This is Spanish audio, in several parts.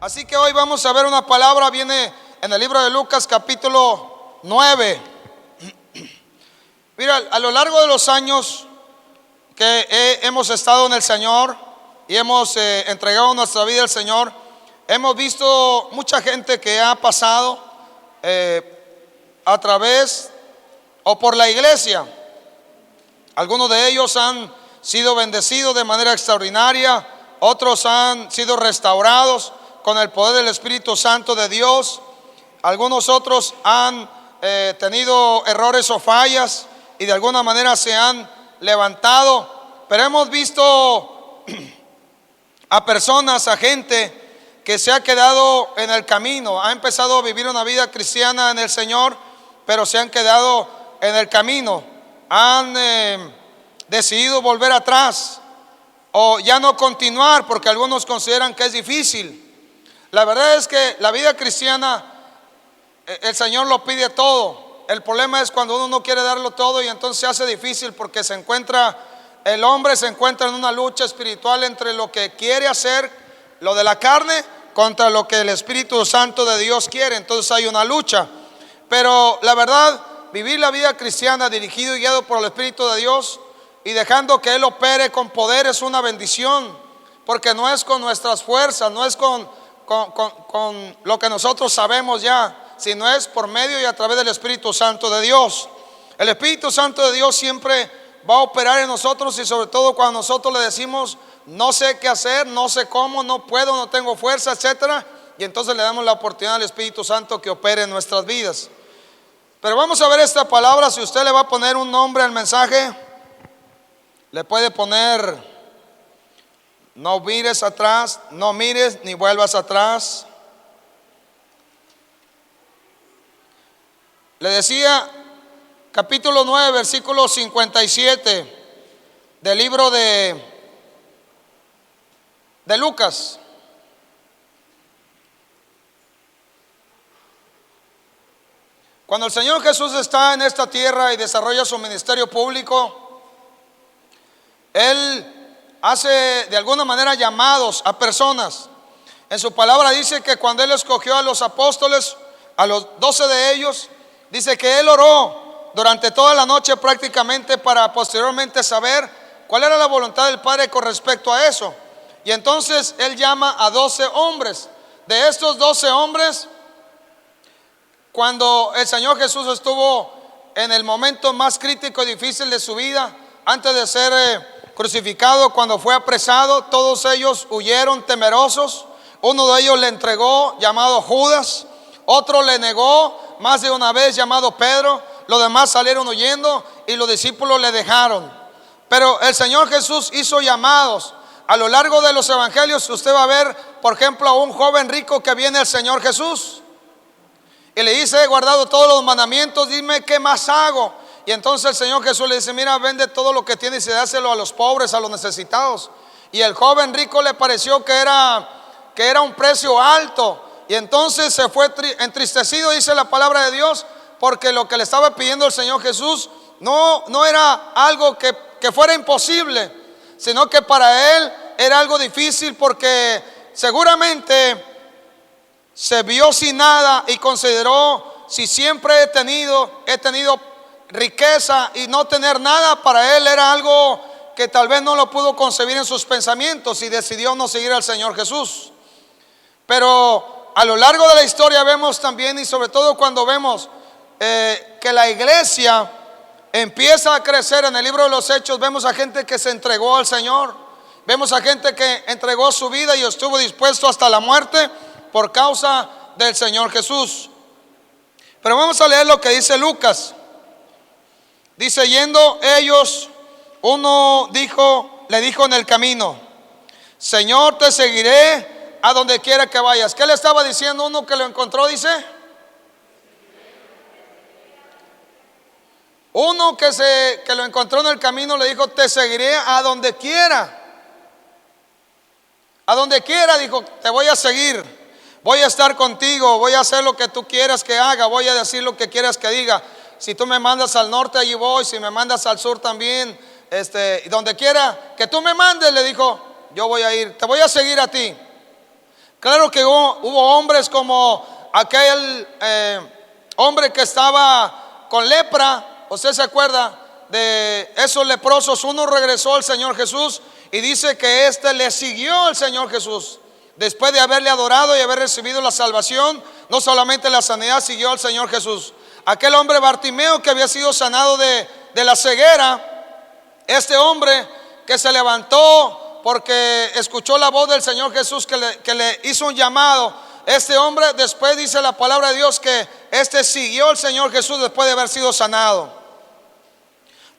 Así que hoy vamos a ver una palabra, viene en el libro de Lucas capítulo 9. Mira, a lo largo de los años que hemos estado en el Señor y hemos entregado nuestra vida al Señor, hemos visto mucha gente que ha pasado a través o por la iglesia. Algunos de ellos han sido bendecidos de manera extraordinaria, otros han sido restaurados con el poder del Espíritu Santo de Dios. Algunos otros han tenido errores o fallas y de alguna manera se han levantado. Pero hemos visto a personas, a gente que se ha quedado en el camino, ha empezado a vivir una vida cristiana en el Señor, pero se han quedado en el camino, han decidido volver atrás o ya no continuar porque algunos consideran que es difícil. La verdad es que la vida cristiana, el Señor lo pide todo. El problema es cuando uno no quiere darlo todo y entonces se hace difícil porque el hombre se encuentra en una lucha espiritual entre lo que quiere hacer, lo de la carne, contra lo que el Espíritu Santo de Dios quiere. Entonces hay una lucha. Pero la verdad, vivir la vida cristiana dirigido y guiado por el Espíritu de Dios y dejando que Él opere con poder es una bendición, porque no es con nuestras fuerzas, no es con lo que nosotros sabemos ya, sino es por medio y a través del Espíritu Santo de Dios. El Espíritu Santo de Dios siempre va a operar en nosotros, y sobre todo cuando nosotros le decimos no sé qué hacer, no sé cómo, no puedo, no tengo fuerza, etcétera, y entonces le damos la oportunidad al Espíritu Santo que opere en nuestras vidas. Pero vamos a ver esta palabra. Si usted le va a poner un nombre al mensaje, le puede poner: no mires atrás, no mires ni vuelvas atrás. Le decía, capítulo 9, versículo 57 del libro de Lucas. Cuando el Señor Jesús está en esta tierra y desarrolla su ministerio público, Él hace de alguna manera llamados a personas. En su palabra dice que cuando Él escogió a los apóstoles, a los 12 de ellos, dice que Él oró durante toda la noche prácticamente para posteriormente saber cuál era la voluntad del Padre con respecto a eso. Y entonces Él llama a 12 hombres. De estos 12 hombres, cuando el Señor Jesús estuvo en el momento más crítico y difícil de su vida, antes de ser crucificado, cuando fue apresado, todos ellos huyeron temerosos. Uno de ellos le entregó, llamado Judas. Otro le negó más de una vez, llamado Pedro. Los demás salieron huyendo y los discípulos le dejaron. Pero el Señor Jesús hizo llamados. A lo largo de los evangelios usted va a ver, por ejemplo, a un joven rico que viene al Señor Jesús y le dice: he guardado todos los mandamientos, dime qué más hago. Y entonces el Señor Jesús le dice: mira, vende todo lo que tienes y dáselo a los pobres, a los necesitados. Y el joven rico le pareció que era un precio alto, y entonces se fue entristecido, dice la palabra de Dios, porque lo que le estaba pidiendo el Señor Jesús no era algo que fuera imposible, sino que para él era algo difícil, porque seguramente se vio sin nada y consideró: si siempre he tenido riqueza, y no tener nada para él era algo que tal vez no lo pudo concebir en sus pensamientos, y decidió no seguir al Señor Jesús. Pero a lo largo de la historia vemos también, y sobre todo cuando vemos que la iglesia empieza a crecer en el libro de los Hechos, vemos a gente que se entregó al Señor, vemos a gente que entregó su vida y estuvo dispuesto hasta la muerte por causa del Señor Jesús. Pero vamos a leer lo que dice Lucas. Dice: yendo ellos, uno le dijo en el camino: Señor, te seguiré a donde quiera que vayas. ¿Qué le estaba diciendo uno que lo encontró? Dice: uno que lo encontró en el camino le dijo: te seguiré a donde quiera. A donde quiera, dijo, te voy a seguir, voy a estar contigo, voy a hacer lo que tú quieras que haga, voy a decir lo que quieras que diga. Si tú me mandas al norte, allí voy. Si me mandas al sur también, donde quiera que tú me mandes, le dijo, yo voy a ir, te voy a seguir a ti. Claro que hubo hombres como aquel hombre que estaba con lepra. ¿Usted se acuerda de esos leprosos? Uno regresó al Señor Jesús y dice que éste le siguió al Señor Jesús. Después de haberle adorado y haber recibido la salvación, no solamente la sanidad, siguió al Señor Jesús. Aquel hombre Bartimeo que había sido sanado de la ceguera, este hombre que se levantó porque escuchó la voz del Señor Jesús que le hizo un llamado. Este hombre, después dice la palabra de Dios que este siguió al Señor Jesús después de haber sido sanado.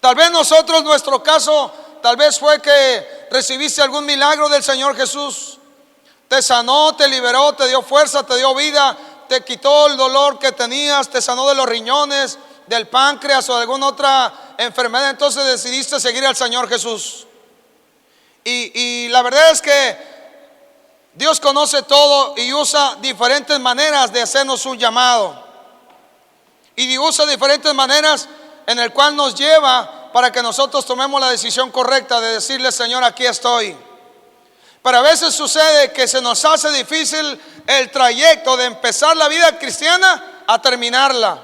Tal vez nosotros, nuestro caso, tal vez fue que recibiste algún milagro del Señor Jesús. Te sanó, te liberó, te dio fuerza, te dio vida, te quitó el dolor que tenías, te sanó de los riñones, del páncreas o de alguna otra enfermedad. Entonces decidiste seguir al Señor Jesús. Y la verdad es que Dios conoce todo y usa diferentes maneras de hacernos un llamado. Y usa diferentes maneras en el cual nos lleva para que nosotros tomemos la decisión correcta de decirle: Señor, aquí estoy. Pero a veces sucede que se nos hace difícil el trayecto de empezar la vida cristiana a terminarla.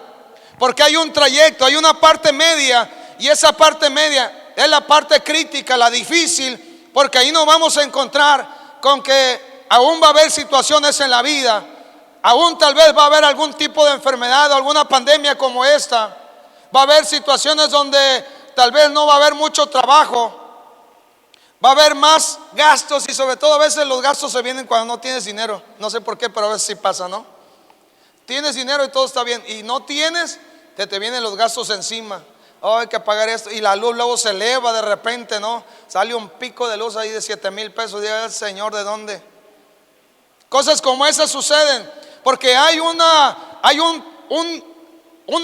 Porque hay un trayecto, hay una parte media, y esa parte media es la parte crítica, la difícil, porque ahí nos vamos a encontrar con que aún va a haber situaciones en la vida, aún tal vez va a haber algún tipo de enfermedad o alguna pandemia como esta, va a haber situaciones donde tal vez no va a haber mucho trabajo, va a haber más gastos, y sobre todo a veces los gastos se vienen cuando no tienes dinero. No sé por qué, pero a veces sí pasa, ¿no? Tienes dinero y todo está bien, y no tienes, te vienen los gastos encima. Oh, hay que pagar esto, y la luz luego se eleva de repente, ¿no? Sale un pico de luz ahí de 7,000 pesos. Diga: Señor, ¿de dónde? Cosas como esas suceden porque hay un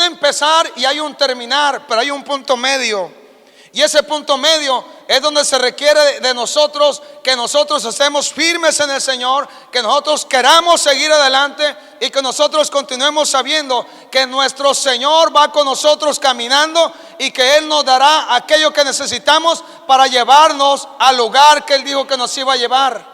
empezar y hay un terminar, pero hay un punto medio. Y ese punto medio es donde se requiere de nosotros que nosotros estemos firmes en el Señor, que nosotros queramos seguir adelante y que nosotros continuemos sabiendo que nuestro Señor va con nosotros caminando y que Él nos dará aquello que necesitamos para llevarnos al lugar que Él dijo que nos iba a llevar.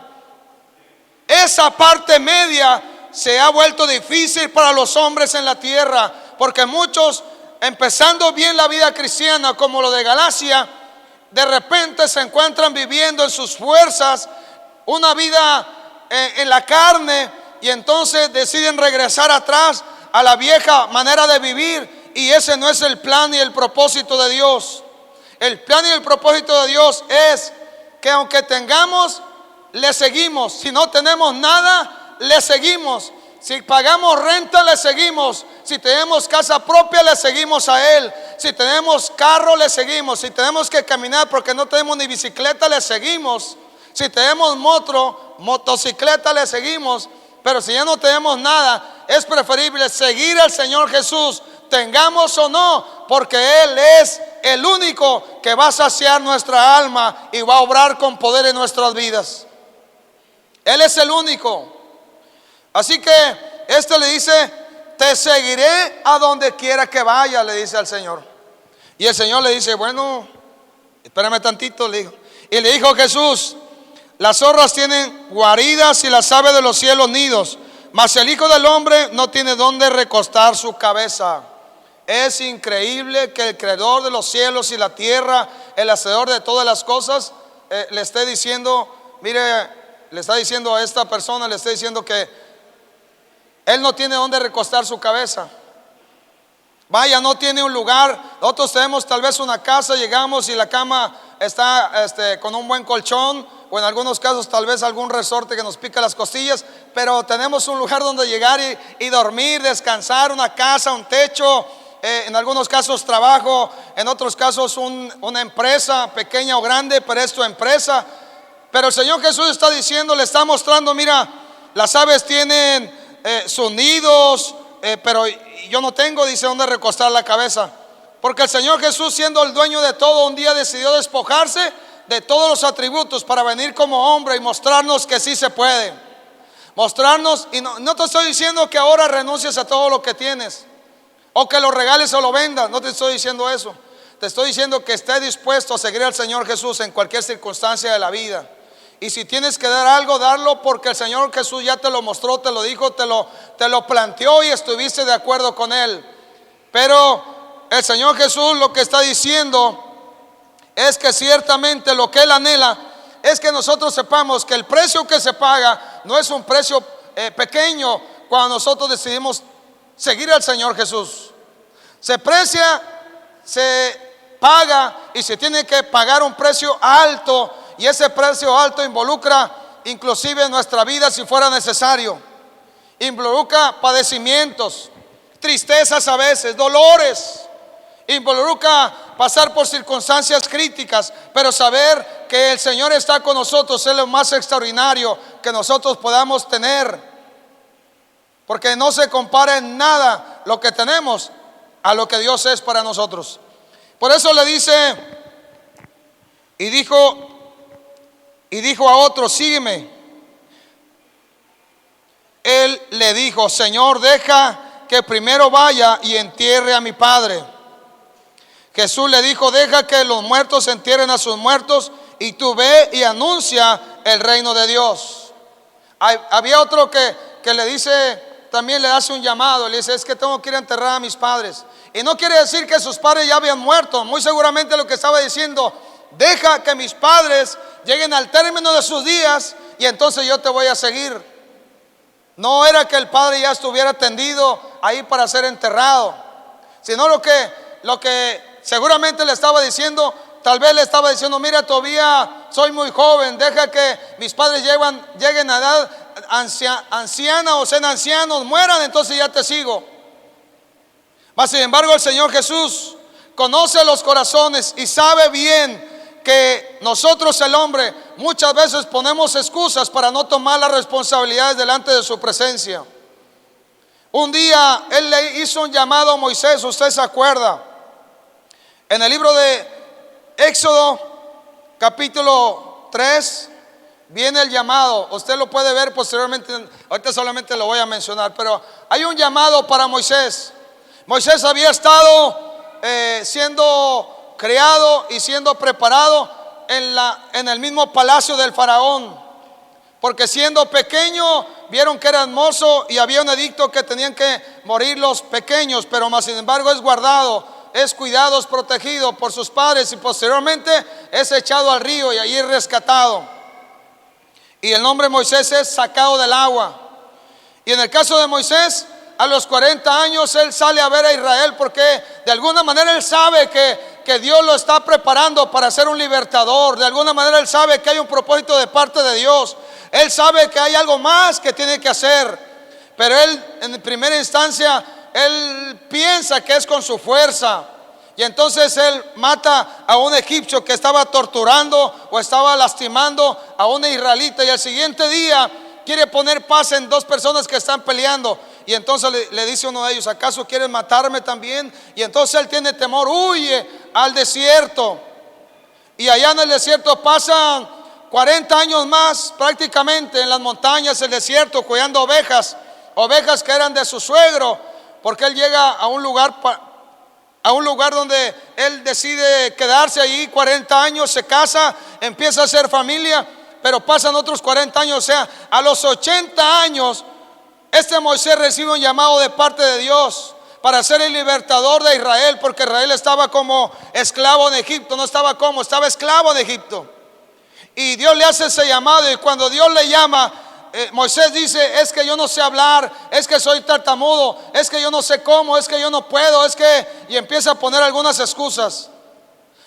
Esa parte media se ha vuelto difícil para los hombres en la tierra, porque muchos, empezando bien la vida cristiana como lo de Galacia, de repente se encuentran viviendo en sus fuerzas una vida en la carne, y entonces deciden regresar atrás a la vieja manera de vivir, y ese no es el plan y el propósito de Dios. El plan y el propósito de Dios es que aunque tengamos, le seguimos. Si no tenemos nada, le seguimos. Si pagamos renta, le seguimos. Si tenemos casa propia, le seguimos a Él. Si tenemos carro, le seguimos. Si tenemos que caminar porque no tenemos ni bicicleta, le seguimos. Si tenemos motocicleta, le seguimos. Pero si ya no tenemos nada, es preferible seguir al Señor Jesús, tengamos o no, porque Él es el único que va a saciar nuestra alma y va a obrar con poder en nuestras vidas. Él es el único. Así que este le dice: te seguiré a donde quiera que vaya, le dice al Señor. Y el Señor le dice: bueno, espérame tantito, le dijo. Y le dijo Jesús: las zorras tienen guaridas y las aves de los cielos nidos, mas el Hijo del Hombre no tiene dónde recostar su cabeza. Es increíble que el creador de los cielos y la tierra, el hacedor de todas las cosas, le esté diciendo, mire, le está diciendo a esta persona, le está diciendo que Él no tiene dónde recostar su cabeza. Vaya, no tiene un lugar. Nosotros tenemos tal vez una casa, llegamos y la cama está con un buen colchón, o en algunos casos tal vez algún resorte que nos pica las costillas, pero tenemos un lugar donde llegar y dormir, descansar, una casa, un techo, en algunos casos trabajo, en otros casos una empresa pequeña o grande, pero es tu empresa. Pero el Señor Jesús está diciendo, le está mostrando: mira, las aves tienen sus nidos, pero yo no tengo, dice, dónde recostar la cabeza. Porque el Señor Jesús, siendo el dueño de todo, un día decidió despojarse de todos los atributos para venir como hombre y mostrarnos que sí se puede. Mostrarnos, y no te estoy diciendo que ahora renuncies a todo lo que tienes, o que lo regales o lo vendas. No te estoy diciendo eso. Te estoy diciendo que esté dispuesto a seguir al Señor Jesús en cualquier circunstancia de la vida. Y si tienes que dar algo, darlo, porque el Señor Jesús ya te lo mostró, te lo dijo, te lo planteó y estuviste de acuerdo con Él. Pero el Señor Jesús lo que está diciendo es que ciertamente lo que Él anhela es que nosotros sepamos que el precio que se paga no es un precio pequeño cuando nosotros decidimos seguir al Señor Jesús. Se precia, se paga y se tiene que pagar un precio alto, y ese precio alto involucra inclusive nuestra vida si fuera necesario. Involucra padecimientos, tristezas a veces, dolores. Involucra pasar por circunstancias críticas, pero saber que el Señor está con nosotros es lo más extraordinario que nosotros podamos tener, porque no se compara en nada lo que tenemos a lo que Dios es para nosotros. Por eso le dice, y dijo a otro: sígueme. Él le dijo: Señor, deja que primero vaya y entierre a mi padre. Jesús le dijo: deja que los muertos entierren a sus muertos, y tú ve y anuncia el reino de Dios. Había otro que le dice, también le hace un llamado, le dice: es que tengo que ir a enterrar a mis padres. Y no quiere decir que sus padres ya habían muerto. Muy seguramente lo que estaba diciendo: deja que mis padres lleguen al término de sus días y entonces yo te voy a seguir. No era que el padre ya estuviera tendido ahí para ser enterrado, sino lo que seguramente le estaba diciendo, tal vez le estaba diciendo: mira, todavía soy muy joven, deja que mis padres lleguen a edad anciana o sean ancianos, mueran, entonces ya te sigo. Mas sin embargo el Señor Jesús conoce los corazones y sabe bien que nosotros, el hombre, muchas veces ponemos excusas para no tomar las responsabilidades delante de su presencia. Un día Él le hizo un llamado a Moisés, usted se acuerda, en el libro de Éxodo capítulo 3 viene el llamado. Usted lo puede ver posteriormente, ahorita solamente lo voy a mencionar, pero hay un llamado para Moisés. Moisés había estado siendo criado y siendo preparado en el mismo palacio del faraón, porque siendo pequeño vieron que era hermoso y había un edicto que tenían que morir los pequeños, pero más sin embargo es guardado, es cuidado, es protegido por sus padres y posteriormente es echado al río y allí es rescatado. Y el nombre de Moisés es sacado del agua. Y en el caso de Moisés, a los 40 años él sale a ver a Israel, porque de alguna manera él sabe que Dios lo está preparando para ser un libertador. De alguna manera él sabe que hay un propósito de parte de Dios. Él sabe que hay algo más que tiene que hacer, pero él en primera instancia él piensa que es con su fuerza. Y entonces él mata a un egipcio que estaba torturando o estaba lastimando a un israelita, y al siguiente día quiere poner paz en dos personas que están peleando. Y entonces le dice uno de ellos: ¿acaso quieres matarme también? Y entonces él tiene temor, huye al desierto. Y allá en el desierto pasan 40 años más prácticamente en las montañas, el desierto, cuidando ovejas que eran de su suegro, porque él llega a un lugar donde él decide quedarse allí 40 años, se casa, empieza a hacer familia, pero pasan otros 40 años. O sea, a los 80 años este Moisés recibe un llamado de parte de Dios para ser el libertador de Israel, porque Israel estaba como esclavo en Egipto. No estaba como, estaba esclavo en Egipto. Y Dios le hace ese llamado, y cuando Dios le llama, Moisés dice: es que yo no sé hablar, es que soy tartamudo, es que yo no sé cómo, es que yo no puedo, y empieza a poner algunas excusas.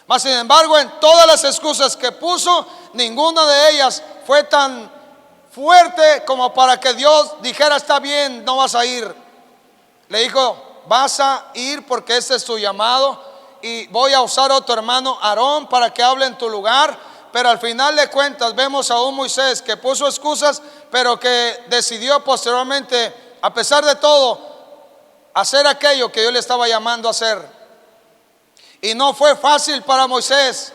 Mas sin embargo, en todas las excusas que puso, ninguna de ellas fue tan fuerte como para que Dios dijera: está bien, no vas a ir. Le dijo: vas a ir porque este es tu llamado, y voy a usar a tu hermano Aarón para que hable en tu lugar. Pero al final de cuentas vemos a un Moisés que puso excusas, pero que decidió posteriormente, a pesar de todo, hacer aquello que Dios le estaba llamando a hacer. Y no fue fácil para Moisés,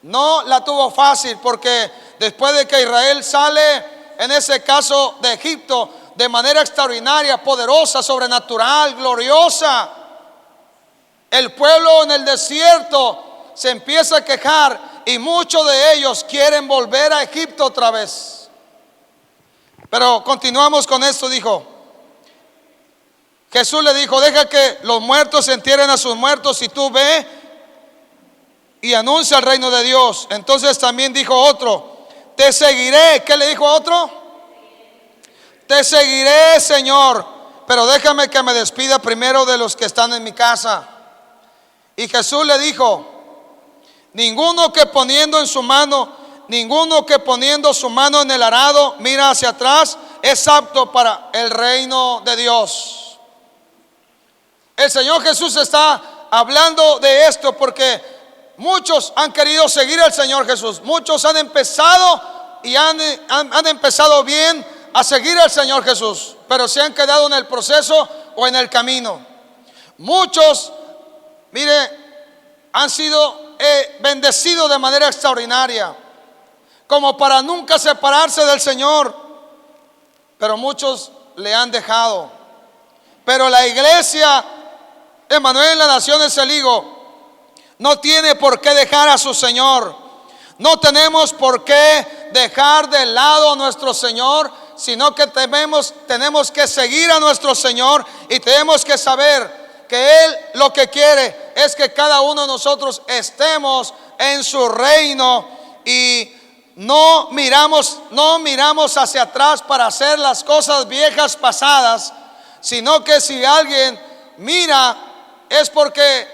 no la tuvo fácil, porque después de que Israel sale, en ese caso de Egipto, de manera extraordinaria, poderosa, sobrenatural, gloriosa, el pueblo en el desierto se empieza a quejar y muchos de ellos quieren volver a Egipto otra vez. Pero continuamos con esto, dijo. Jesús le dijo: deja que los muertos entierren a sus muertos y tú ve y anuncia el reino de Dios. Entonces también dijo otro: te seguiré. ¿Qué le dijo a otro? Te seguiré, Señor, pero déjame que me despida primero de los que están en mi casa. Y Jesús le dijo: ninguno que poniendo su mano en el arado mira hacia atrás es apto para el reino de Dios. El Señor Jesús está hablando de esto porque muchos han querido seguir al Señor Jesús. Muchos han empezado y han empezado bien a seguir al Señor Jesús, pero se han quedado en el proceso o en el camino. Muchos, mire, han sido bendecidos de manera extraordinaria, como para nunca separarse del Señor, pero muchos le han dejado. Pero la iglesia Emmanuel en las Naciones, el Higo, no tiene por qué dejar a su Señor. No tenemos por qué dejar de lado a nuestro Señor, sino que tenemos que seguir a nuestro Señor y tenemos que saber que Él lo que quiere es que cada uno de nosotros estemos en su reino y no miramos hacia atrás para hacer las cosas viejas pasadas, sino que si alguien mira es porque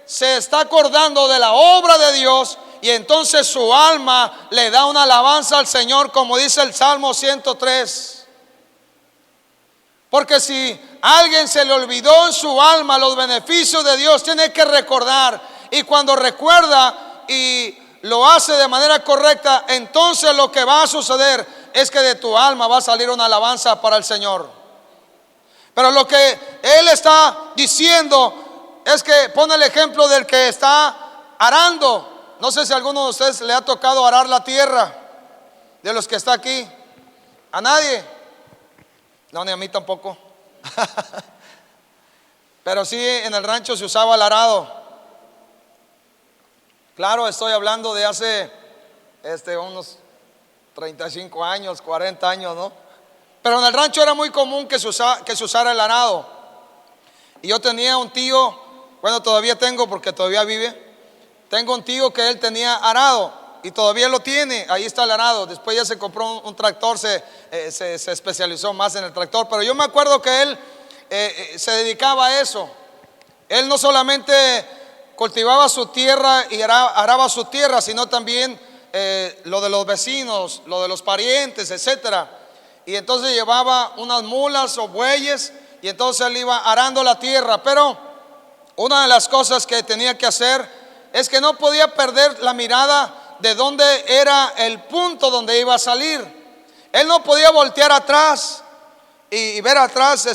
se está acordando de la obra de Dios y entonces su alma le da una alabanza al Señor, como dice el Salmo 103. Porque si a alguien se le olvidó en su alma los beneficios de Dios, tiene que recordar, y cuando recuerda y lo hace de manera correcta, entonces lo que va a suceder es que de tu alma va a salir una alabanza para el Señor. Pero lo que Él está diciendo es que pone el ejemplo del que está arando. No sé si a alguno de ustedes le ha tocado arar la tierra, de los que está aquí. ¿A nadie? No, ni a mí tampoco. Pero sí, en el rancho se usaba el arado. Claro, estoy hablando de hace unos 35 años, 40 años, ¿no? Pero en el rancho era muy común que se usara el arado. Y yo tenía un tío, bueno, todavía tengo porque todavía vive. Tengo un tío que él tenía arado y todavía lo tiene. Ahí está el arado. Después ya se compró un tractor, se especializó más en el tractor. Pero yo me acuerdo que él se dedicaba a eso. Él no solamente cultivaba su tierra y araba su tierra, sino también lo de los vecinos, lo de los parientes, etcétera. Y entonces llevaba unas mulas o bueyes y entonces él iba arando la tierra. Pero una de las cosas que tenía que hacer es que no podía perder la mirada de dónde era el punto donde iba a salir. Él no podía voltear atrás y ver atrás,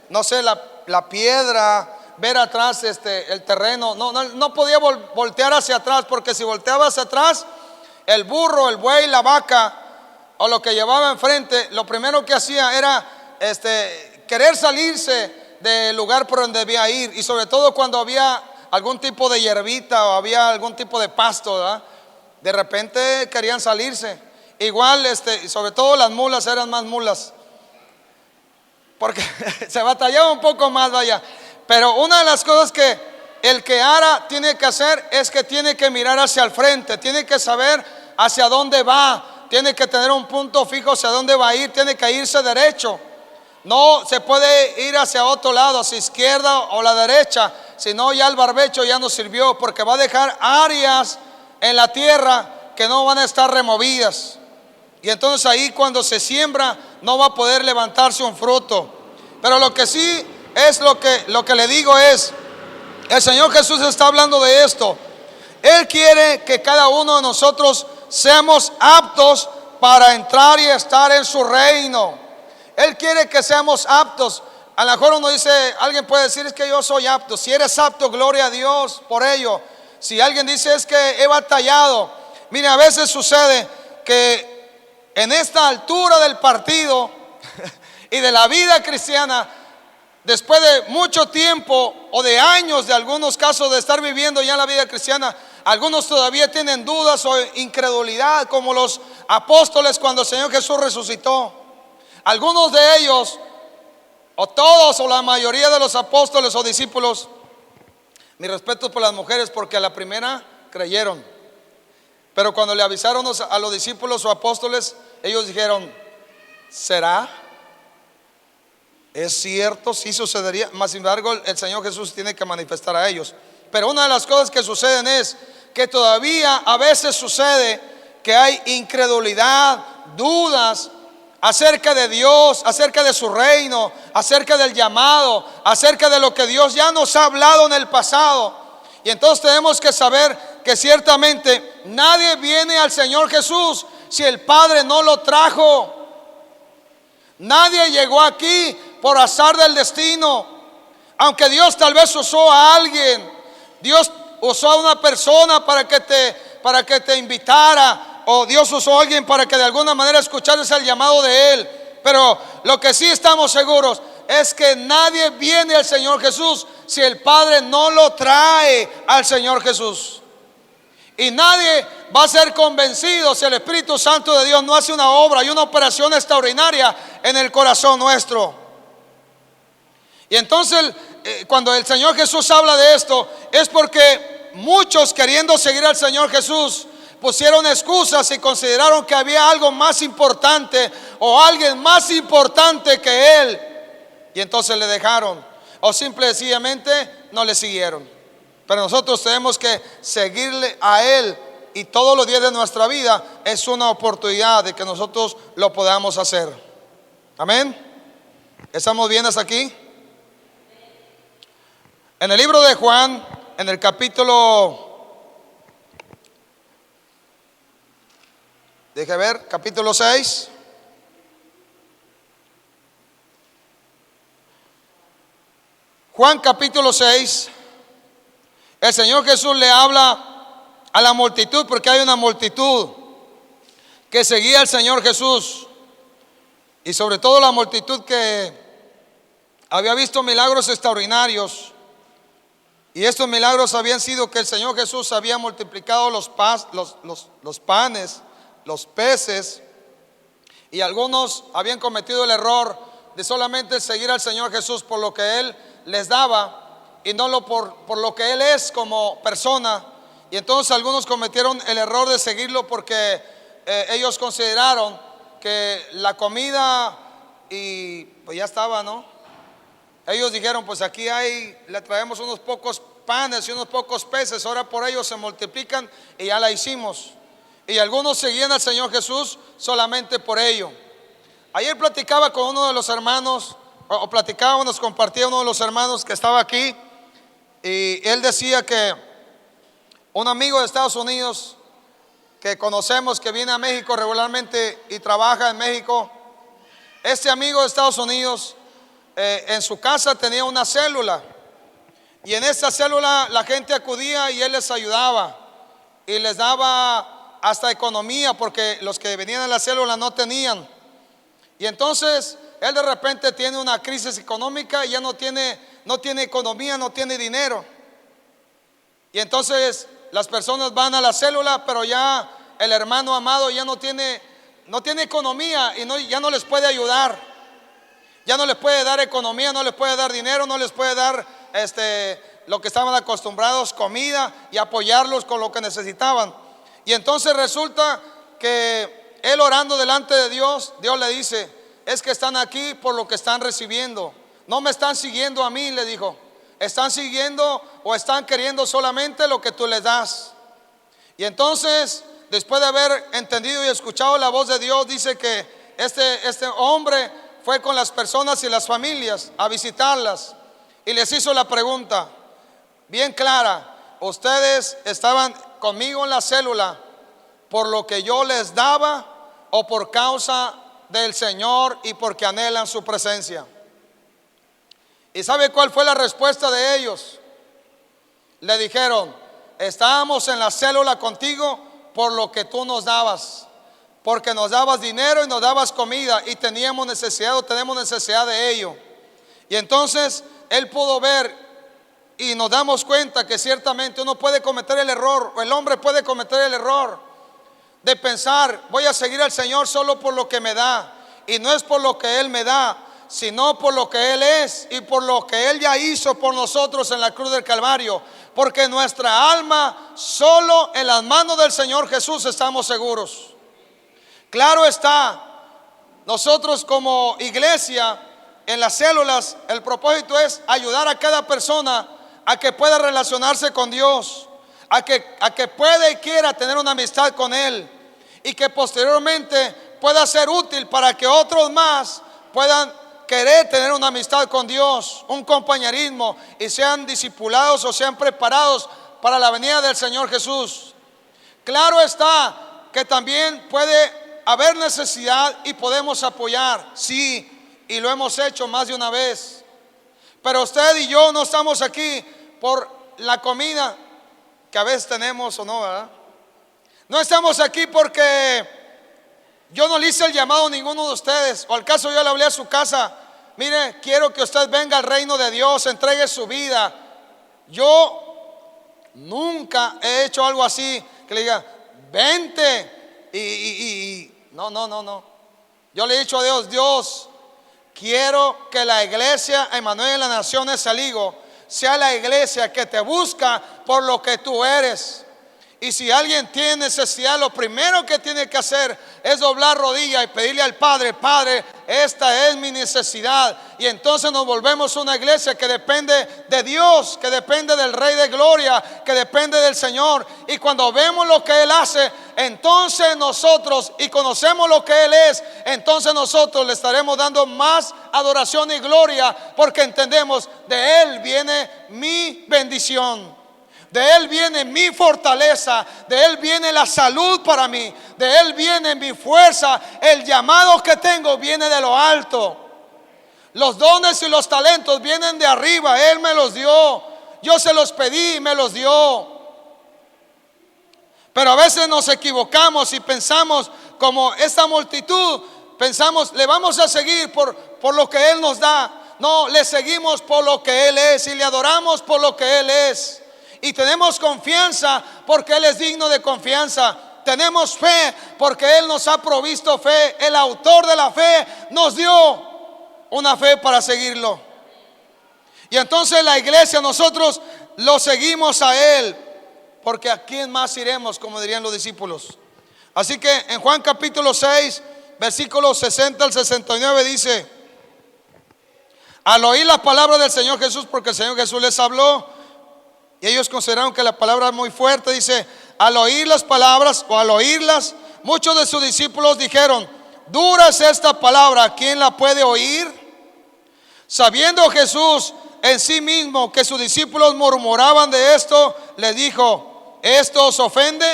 no sé, la piedra, ver atrás el terreno. No podía voltear hacia atrás, porque si volteaba hacia atrás, el burro, el buey, la vaca o lo que llevaba enfrente, lo primero que hacía era querer salirse del lugar por donde debía ir. Y sobre todo cuando había algún tipo de hierbita o había algún tipo de pasto, ¿verdad? De repente querían salirse. Igual, sobre todo las mulas eran más mulas, porque se batallaba un poco más, vaya. Pero una de las cosas que el que ara tiene que hacer es que tiene que mirar hacia el frente, tiene que saber hacia dónde va, tiene que tener un punto fijo hacia dónde va a ir, tiene que irse derecho. No se puede ir hacia otro lado, hacia izquierda o la derecha, sino ya el barbecho ya no sirvió, porque va a dejar áreas en la tierra que no van a estar removidas. Y entonces ahí cuando se siembra no va a poder levantarse un fruto. Pero lo que sí es lo que le digo es, el Señor Jesús está hablando de esto. Él quiere que cada uno de nosotros seamos aptos para entrar y estar en su reino. Él quiere que seamos aptos. A lo mejor uno dice, alguien puede decir, es que yo soy apto. Si eres apto, gloria a Dios por ello. Si alguien dice, es que he batallado. Mire, a veces sucede que en esta altura del partido y de la vida cristiana, después de mucho tiempo o de años, de algunos casos, de estar viviendo ya la vida cristiana, Algunos todavía tienen dudas o incredulidad, como los apóstoles cuando el Señor Jesús resucitó. Algunos de ellos, o todos o la mayoría de los apóstoles o discípulos, mi respeto por las mujeres, porque a la primera creyeron, pero cuando le avisaron a los discípulos o apóstoles, ellos dijeron: ¿será? ¿Es cierto? Sí sucedería. Más sin embargo, el Señor Jesús tiene que manifestar a ellos. Pero una de las cosas que suceden es que todavía a veces sucede que hay incredulidad, dudas acerca de Dios, acerca de su reino, acerca del llamado, acerca de lo que Dios ya nos ha hablado en el pasado. Y entonces tenemos que saber que ciertamente nadie viene al Señor Jesús si el Padre no lo trajo. Nadie llegó aquí por azar del destino. Aunque Dios tal vez usó a alguien, Dios usó a una persona para que te invitara, o Dios usó a alguien para que de alguna manera escucharas el llamado de Él. Pero lo que sí estamos seguros es que nadie viene al Señor Jesús si el Padre no lo trae al Señor Jesús. Y nadie va a ser convencido si el Espíritu Santo de Dios no hace una obra y una operación extraordinaria en el corazón nuestro. Y entonces cuando el Señor Jesús habla de esto, es porque muchos, queriendo seguir al Señor Jesús, pusieron excusas y consideraron que había algo más importante o alguien más importante que Él, y entonces le dejaron, o simple y sencillamente no le siguieron. Pero nosotros tenemos que seguirle a Él, y todos los días de nuestra vida es una oportunidad de que nosotros lo podamos hacer. Amén. ¿Estamos bien hasta aquí? En el libro de Juan, en el capítulo 6. Juan capítulo 6. El Señor Jesús le habla a la multitud, porque hay una multitud que seguía al Señor Jesús, y sobre todo la multitud que había visto milagros extraordinarios. Y estos milagros habían sido que el Señor Jesús había multiplicado los panes, los peces, y algunos habían cometido el error de solamente seguir al Señor Jesús por lo que Él les daba y no por lo que Él es como persona. Y entonces algunos cometieron el error de seguirlo porque ellos consideraron que la comida y pues ya estaba, ¿no? Ellos dijeron: pues aquí le traemos unos pocos panes y unos pocos peces, ahora por ellos se multiplican y ya la hicimos. Y algunos seguían al Señor Jesús solamente por ello. Ayer platicaba con uno de los hermanos, nos compartía uno de los hermanos que estaba aquí, y él decía que un amigo de Estados Unidos que conocemos, que viene a México regularmente y trabaja en México, este amigo de Estados Unidos, en su casa tenía una célula, y en esa célula la gente acudía y él les ayudaba y les daba hasta economía, porque los que venían a la célula no tenían. Y entonces él de repente tiene una crisis económica y ya no tiene economía, no tiene dinero. Y entonces las personas van a la célula, pero ya el hermano amado ya no tiene economía y ya no les puede ayudar. Ya no les puede dar economía, no les puede dar dinero, no les puede dar lo que estaban acostumbrados, comida, y apoyarlos con lo que necesitaban. Y entonces resulta que él, orando delante de Dios, Dios le dice: es que están aquí por lo que están recibiendo, no me están siguiendo a mí, le dijo. Están siguiendo o están queriendo solamente lo que tú les das. Y entonces, después de haber entendido y escuchado la voz de Dios, dice que este hombre fue con las personas y las familias a visitarlas y les hizo la pregunta bien clara: ¿ustedes estaban conmigo en la célula por lo que yo les daba o por causa del Señor y porque anhelan su presencia? ¿Y sabe cuál fue la respuesta de ellos? Le dijeron: estábamos en la célula contigo por lo que tú nos dabas, porque nos dabas dinero y nos dabas comida y teníamos necesidad o tenemos necesidad de ello. Y entonces él pudo ver y nos damos cuenta que ciertamente uno puede cometer el error, o el hombre puede cometer el error de pensar, voy a seguir al Señor solo por lo que me da, y no es por lo que Él me da, sino por lo que Él es y por lo que Él ya hizo por nosotros en la cruz del Calvario, porque nuestra alma solo en las manos del Señor Jesús estamos seguros. Claro está, nosotros como iglesia en las células, el propósito es ayudar a cada persona a que pueda relacionarse con Dios, a que pueda y quiera tener una amistad con Él, y que posteriormente pueda ser útil para que otros más puedan querer tener una amistad con Dios, un compañerismo, y sean discipulados o sean preparados para la venida del Señor Jesús. Claro está que también puede haber necesidad y podemos apoyar, sí, y lo hemos hecho más de una vez. Pero usted y yo no estamos aquí por la comida que a veces tenemos o no, ¿verdad? No estamos aquí porque yo no le hice el llamado a ninguno de ustedes, o al caso yo le hablé a su casa, mire, quiero que usted venga al reino de Dios, entregue su vida. Yo nunca he hecho algo así, que le diga, vente, no. Yo le he dicho a Dios, Dios, quiero que la iglesia Emmanuel de las Naciones Saligo sea la iglesia que te busca por lo que tú eres. Y si alguien tiene necesidad, lo primero que tiene que hacer es doblar rodilla y pedirle al Padre, Padre, esta es mi necesidad. Y entonces nos volvemos una iglesia que depende de Dios, que depende del Rey de Gloria, que depende del Señor. Y cuando vemos lo que Él hace, entonces nosotros, y conocemos lo que Él es, entonces nosotros le estaremos dando más adoración y gloria, porque entendemos, de Él viene mi bendición. De Él viene mi fortaleza, de Él viene la salud para mí, de Él viene mi fuerza, el llamado que tengo viene de lo alto. Los dones y los talentos vienen de arriba, Él me los dio, yo se los pedí y me los dio. Pero a veces nos equivocamos y pensamos como esta multitud, pensamos, le vamos a seguir por lo que Él nos da. No, le seguimos por lo que Él es y le adoramos por lo que Él es. Y tenemos confianza porque Él es digno de confianza. Tenemos fe porque Él nos ha provisto fe. El autor de la fe nos dio una fe para seguirlo. Y entonces la iglesia, nosotros lo seguimos a Él, porque ¿a quién más iremos?, como dirían los discípulos. Así que en Juan capítulo 6, versículos 60 al 69 dice: al oír la palabra del Señor Jesús, porque el Señor Jesús les habló, y ellos consideraron que la palabra es muy fuerte, dice, al oír las palabras o al oírlas, muchos de sus discípulos dijeron, dura es esta palabra, ¿quién la puede oír? Sabiendo Jesús en sí mismo que sus discípulos murmuraban de esto, le dijo, ¿esto os ofende?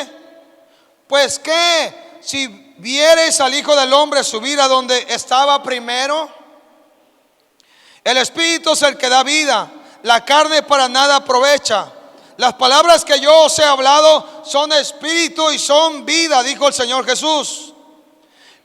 Pues qué, si viereis al Hijo del Hombre subir a donde estaba primero. El Espíritu es el que da vida, la carne para nada aprovecha. Las palabras que yo os he hablado son espíritu y son vida, dijo el Señor Jesús.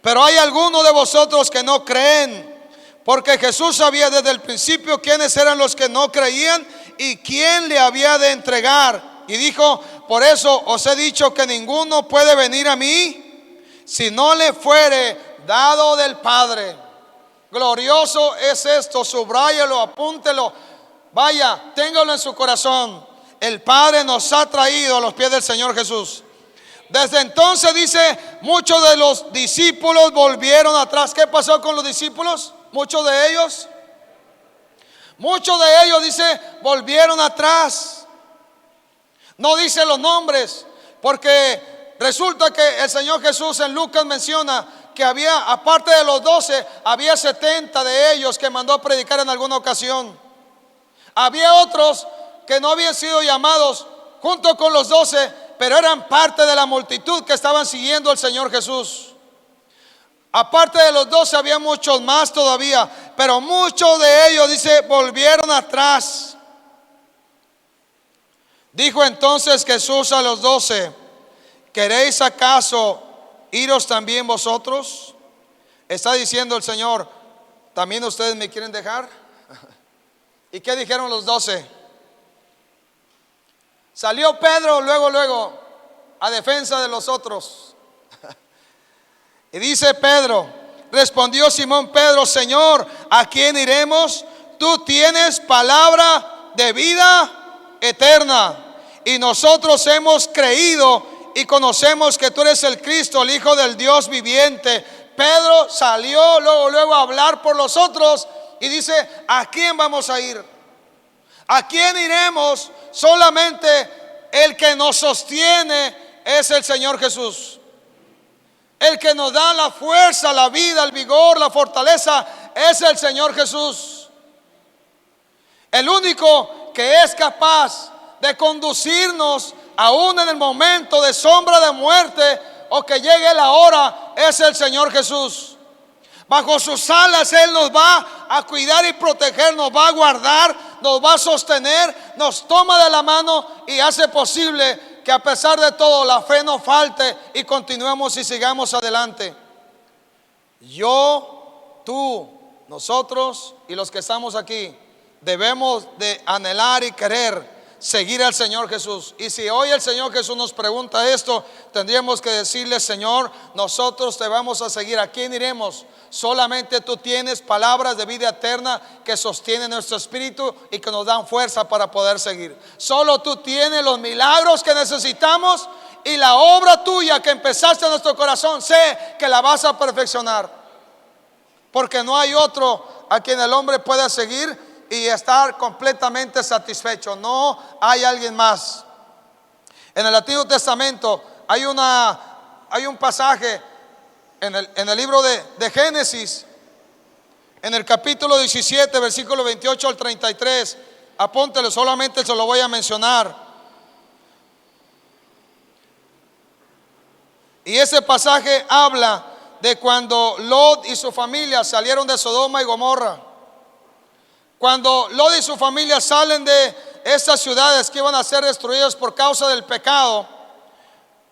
Pero hay algunos de vosotros que no creen, porque Jesús sabía desde el principio quiénes eran los que no creían y quién le había de entregar. Y dijo, por eso os he dicho que ninguno puede venir a mí si no le fuere dado del Padre. Glorioso es esto, subráyelo, apúntelo, vaya, téngalo en su corazón. El Padre nos ha traído a los pies del Señor Jesús. Desde entonces, dice, muchos de los discípulos volvieron atrás. ¿Qué pasó con los discípulos? Muchos de ellos, dice, volvieron atrás. No dice los nombres, porque resulta que el Señor Jesús en Lucas menciona que había, aparte de los 12, había 70 de ellos que mandó a predicar en alguna ocasión. Había otros que no habían sido llamados junto con los 12, pero eran parte de la multitud que estaban siguiendo al Señor Jesús. Aparte de los 12 había muchos más todavía, pero muchos de ellos, dice, volvieron atrás. Dijo entonces Jesús a los 12, ¿queréis acaso iros también vosotros? Está diciendo el Señor, ¿también ustedes me quieren dejar? ¿Y qué dijeron los 12? Salió Pedro luego a defensa de los otros. Y dice Pedro, respondió Simón Pedro: Señor, ¿a quién iremos? Tú tienes palabra de vida eterna, y nosotros hemos creído y conocemos que tú eres el Cristo, el Hijo del Dios viviente. Pedro salió luego a hablar por los otros y dice: ¿a quién vamos a ir? ¿A quién iremos? Solamente el que nos sostiene es el Señor Jesús. El que nos da la fuerza, la vida, el vigor, la fortaleza es el Señor Jesús. El único que es capaz de conducirnos aún en el momento de sombra de muerte o que llegue la hora es el Señor Jesús. Bajo sus alas Él nos va a cuidar y proteger, nos va a guardar, nos va a sostener, nos toma de la mano y hace posible que a pesar de todo la fe no falte y continuemos y sigamos adelante. Yo, tú, nosotros y los que estamos aquí debemos de anhelar y querer seguir al Señor Jesús. Y si hoy el Señor Jesús nos pregunta esto, tendríamos que decirle: Señor, nosotros te vamos a seguir. ¿A quién iremos? Solamente tú tienes palabras de vida eterna que sostienen nuestro espíritu y que nos dan fuerza para poder seguir. Solo tú tienes los milagros que necesitamos, y la obra tuya que empezaste en nuestro corazón, sé que la vas a perfeccionar, porque no hay otro a quien el hombre pueda seguir y estar completamente satisfecho. No hay alguien más. En el Antiguo Testamento hay un pasaje en el libro de Génesis, en el capítulo 17, versículo 28 al 33. Apúntelo, solamente se lo voy a mencionar. Y ese pasaje habla de cuando Lot y su familia salieron de Sodoma y Gomorra. Cuando Lot y su familia salen de estas ciudades que iban a ser destruidas por causa del pecado,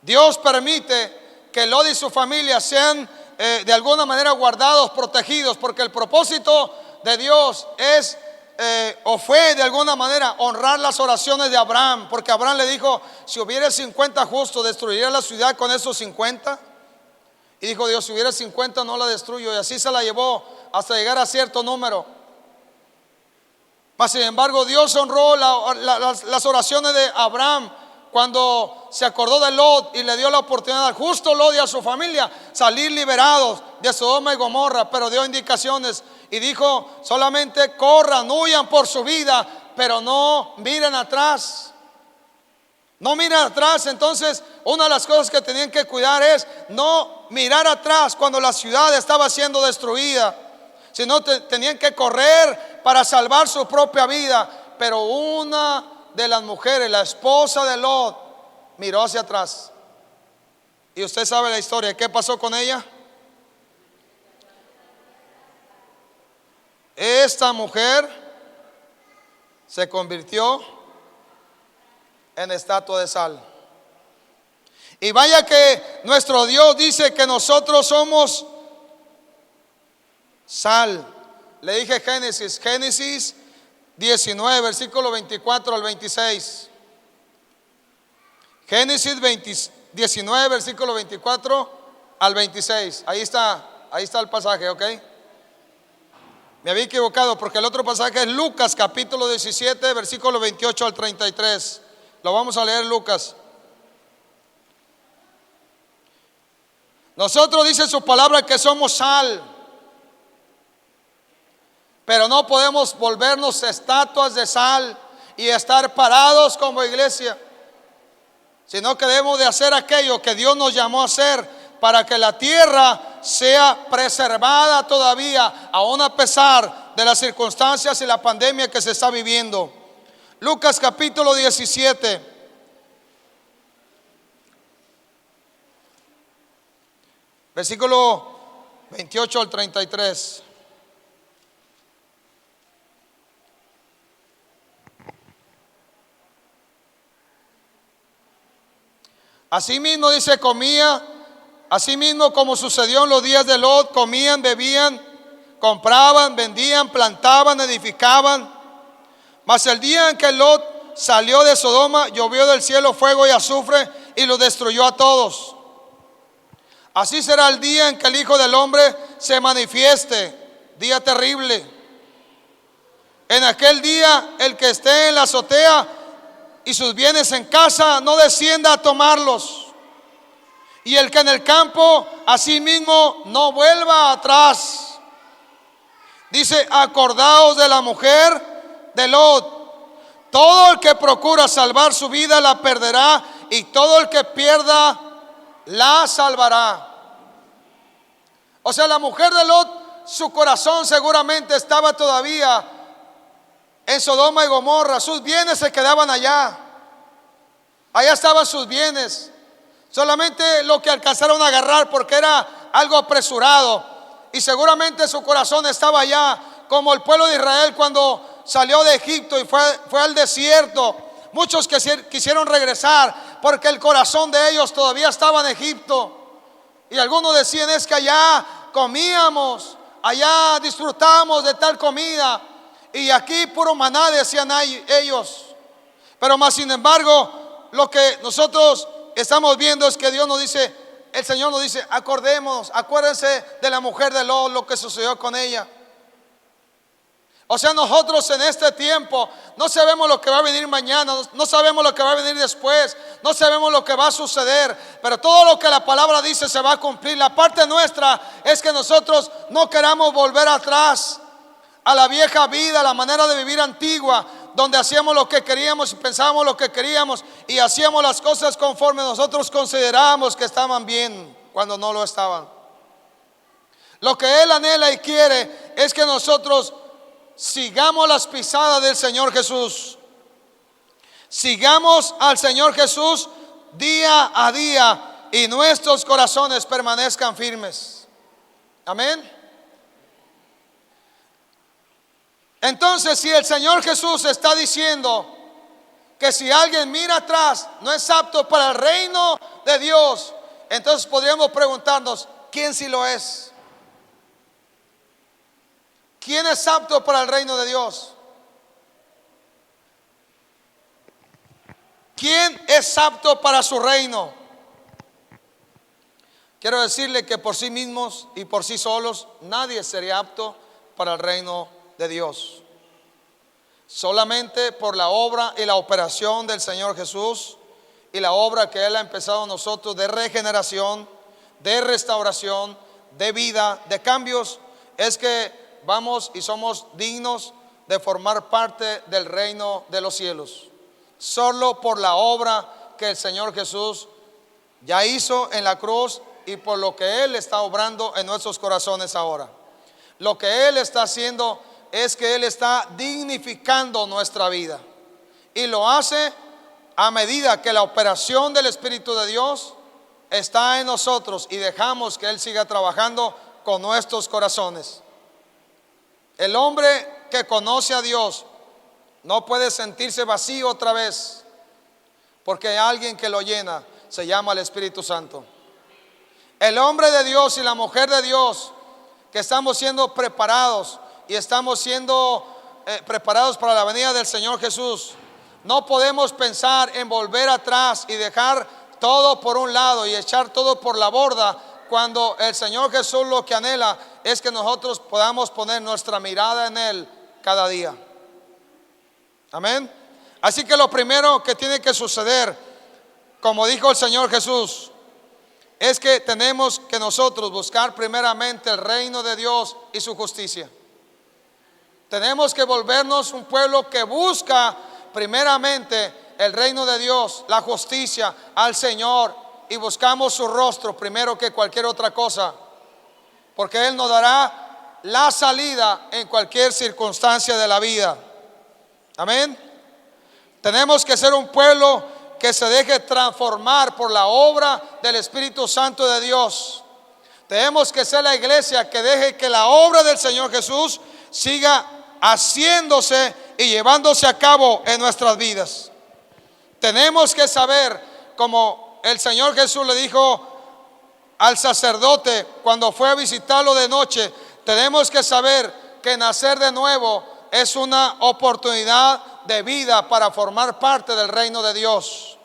Dios permite que Lot y su familia sean de alguna manera guardados, protegidos, porque el propósito de Dios es o fue de alguna manera honrar las oraciones de Abraham, porque Abraham le dijo: si hubiera 50 justos, ¿destruiría la ciudad con esos 50? Y dijo Dios: si hubiera 50 no la destruyo. Y así se la llevó hasta llegar a cierto número. Mas sin embargo Dios honró las oraciones de Abraham cuando se acordó de Lot y le dio la oportunidad al justo Lot y a su familia salir liberados de Sodoma y Gomorra. Pero dio indicaciones y dijo: solamente corran, huyan por su vida, pero no miren atrás. No miren atrás. Entonces, una de las cosas que tenían que cuidar es no mirar atrás cuando la ciudad estaba siendo destruida, sino tenían que correr para salvar su propia vida. Pero una de las mujeres, la esposa de Lot, miró hacia atrás. Y usted sabe la historia. ¿Qué pasó con ella? Esta mujer se convirtió en estatua de sal. Y vaya que nuestro Dios dice que nosotros somos sal. Le dije Génesis 19, versículo 24 al 26. Génesis 19, versículo 24 al 26. Ahí está el pasaje, ¿ok? Me había equivocado porque el otro pasaje es Lucas capítulo 17, versículo 28 al 33. Lo vamos a leer, Lucas. Nosotros, dice su palabra, que somos sal, pero no podemos volvernos estatuas de sal y estar parados como iglesia, sino que debemos de hacer aquello que Dios nos llamó a hacer para que la tierra sea preservada todavía, aún a pesar de las circunstancias y la pandemia que se está viviendo. Lucas capítulo 17, versículo 28 al 33. Asimismo, dice, asimismo como sucedió en los días de Lot, comían, bebían, compraban, vendían, plantaban, edificaban. Mas el día en que Lot salió de Sodoma, llovió del cielo fuego y azufre y los destruyó a todos. Así será el día en que el Hijo del Hombre se manifieste, día terrible. En aquel día el que esté en la azotea y sus bienes en casa no descienda a tomarlos, y el que en el campo asimismo no vuelva atrás. Dice: acordaos de la mujer de Lot. Todo el que procura salvar su vida la perderá, y todo el que pierda la salvará. O sea, la mujer de Lot, su corazón seguramente estaba todavía en Sodoma y Gomorra. Sus bienes se quedaban allá. Allá estaban sus bienes. Solamente lo que alcanzaron a agarrar, porque era algo apresurado. Y seguramente su corazón estaba allá, como el pueblo de Israel cuando salió de Egipto y fue al desierto. Muchos quisieron regresar porque el corazón de ellos todavía estaba en Egipto. Y algunos decían: es que allá comíamos, allá disfrutamos de tal comida, y aquí puro maná, decían ellos. Pero más sin embargo, lo que nosotros estamos viendo es que Dios nos dice, el Señor nos dice: acuérdense de la mujer de Lot, lo que sucedió con ella. O sea, nosotros en este tiempo no sabemos lo que va a venir mañana, no sabemos lo que va a venir después, no sabemos lo que va a suceder, pero todo lo que la palabra dice se va a cumplir. La parte nuestra es que nosotros no queramos volver atrás a la vieja vida, a la manera de vivir antigua, donde hacíamos lo que queríamos y pensábamos lo que queríamos y hacíamos las cosas conforme nosotros considerábamos que estaban bien cuando no lo estaban. Lo que Él anhela y quiere es que nosotros sigamos las pisadas del Señor Jesús. Sigamos al Señor Jesús día a día y nuestros corazones permanezcan firmes. Amén. Entonces, si el Señor Jesús está diciendo que si alguien mira atrás no es apto para el reino de Dios, entonces podríamos preguntarnos: ¿quién sí lo es? ¿Quién es apto para el reino de Dios? ¿Quién es apto para su reino? Quiero decirle que por sí mismos y por sí solos nadie sería apto para el reino de Dios. Solamente por la obra y la operación del Señor Jesús y la obra que Él ha empezado en nosotros de regeneración, de restauración, de vida, de cambios, es que vamos y somos dignos de formar parte del reino de los cielos. Solo por la obra que el Señor Jesús ya hizo en la cruz y por lo que Él está obrando en nuestros corazones ahora. Lo que Él está haciendo es que Él está dignificando nuestra vida, y lo hace a medida que la operación del Espíritu de Dios está en nosotros y dejamos que Él siga trabajando con nuestros corazones. El hombre que conoce a Dios no puede sentirse vacío otra vez, porque hay alguien que lo llena, se llama el Espíritu Santo. El hombre de Dios y la mujer de Dios que estamos siendo preparados y estamos siendo preparados para la venida del Señor Jesús, no podemos pensar en volver atrás y dejar todo por un lado y echar todo por la borda, cuando el Señor Jesús lo que anhela es que nosotros podamos poner nuestra mirada en Él cada día. Amén. Así que lo primero que tiene que suceder, como dijo el Señor Jesús, es que tenemos que nosotros buscar primeramente el reino de Dios y su justicia. Tenemos que volvernos un pueblo que busca primeramente el reino de Dios, la justicia, al Señor, y buscamos su rostro primero que cualquier otra cosa, porque Él nos dará la salida en cualquier circunstancia de la vida. Amén. Tenemos que ser un pueblo que se deje transformar por la obra del Espíritu Santo de Dios. Tenemos que ser la iglesia que deje que la obra del Señor Jesús siga haciéndose y llevándose a cabo en nuestras vidas. Tenemos que saber, como el Señor Jesús le dijo al sacerdote cuando fue a visitarlo de noche, tenemos que saber que nacer de nuevo es una oportunidad de vida para formar parte del reino de Dios.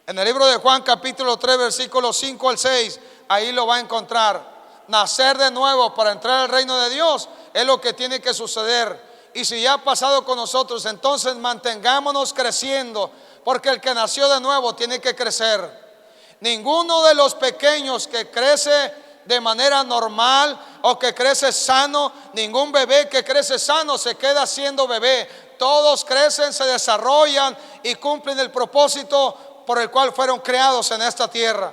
En el libro de Juan capítulo 3 versículos 5 al 6, ahí lo va a encontrar. Nacer de nuevo para entrar al reino de Dios es lo que tiene que suceder. Y si ya ha pasado con nosotros, entonces mantengámonos creciendo, porque el que nació de nuevo tiene que crecer. Ninguno de los pequeños que crece de manera normal o que crece sano, ningún bebé que crece sano se queda siendo bebé. Todos crecen, se desarrollan y cumplen el propósito por el cual fueron creados en esta tierra.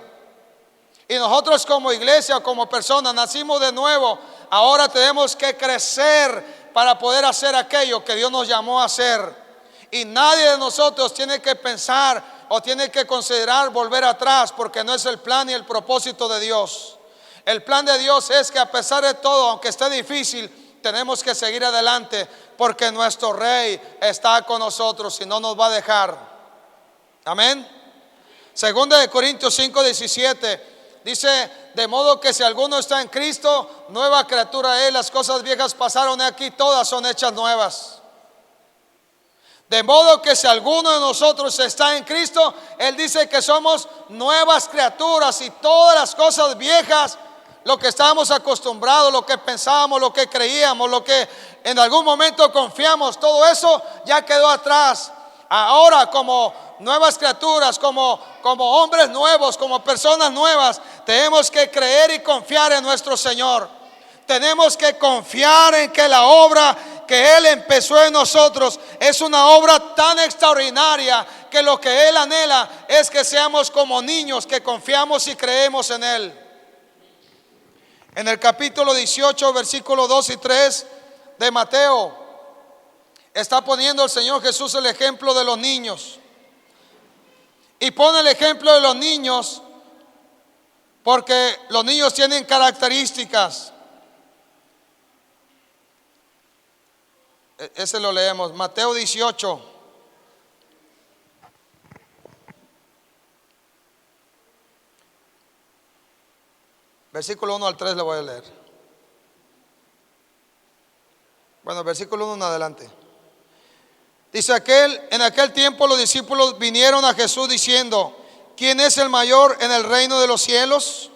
Y nosotros como iglesia, como personas, nacimos de nuevo. Ahora tenemos que crecer para poder hacer aquello que Dios nos llamó a hacer. Y nadie de nosotros tiene que pensar o tiene que considerar volver atrás, porque no es el plan y el propósito de Dios. El plan de Dios es que a pesar de todo, aunque esté difícil, tenemos que seguir adelante, porque nuestro Rey está con nosotros y no nos va a dejar. Amén. Segunda de Corintios 5:17 dice: de modo que si alguno está en Cristo, nueva criatura es. Las cosas viejas pasaron, y aquí todas son hechas nuevas. De modo que si alguno de nosotros está en Cristo, Él dice que somos nuevas criaturas, y todas las cosas viejas, lo que estábamos acostumbrados, lo que pensábamos, lo que creíamos, lo que en algún momento confiamos, todo eso ya quedó atrás. Ahora, como nuevas criaturas, como hombres nuevos, como personas nuevas, tenemos que creer y confiar en nuestro Señor. Tenemos que confiar en que la obra que Él empezó en nosotros es una obra tan extraordinaria, que lo que Él anhela es que seamos como niños que confiamos y creemos en Él. En el capítulo 18, versículos 2 y 3 de Mateo, está poniendo el Señor Jesús el ejemplo de los niños. Y pone el ejemplo de los niños porque los niños tienen características. Ese lo leemos, Mateo 18. Versículo 1 al 3 le voy a leer. Bueno, versículo 1 en adelante. Dice: en aquel tiempo los discípulos vinieron a Jesús diciendo: ¿quién es el mayor en el reino de los cielos?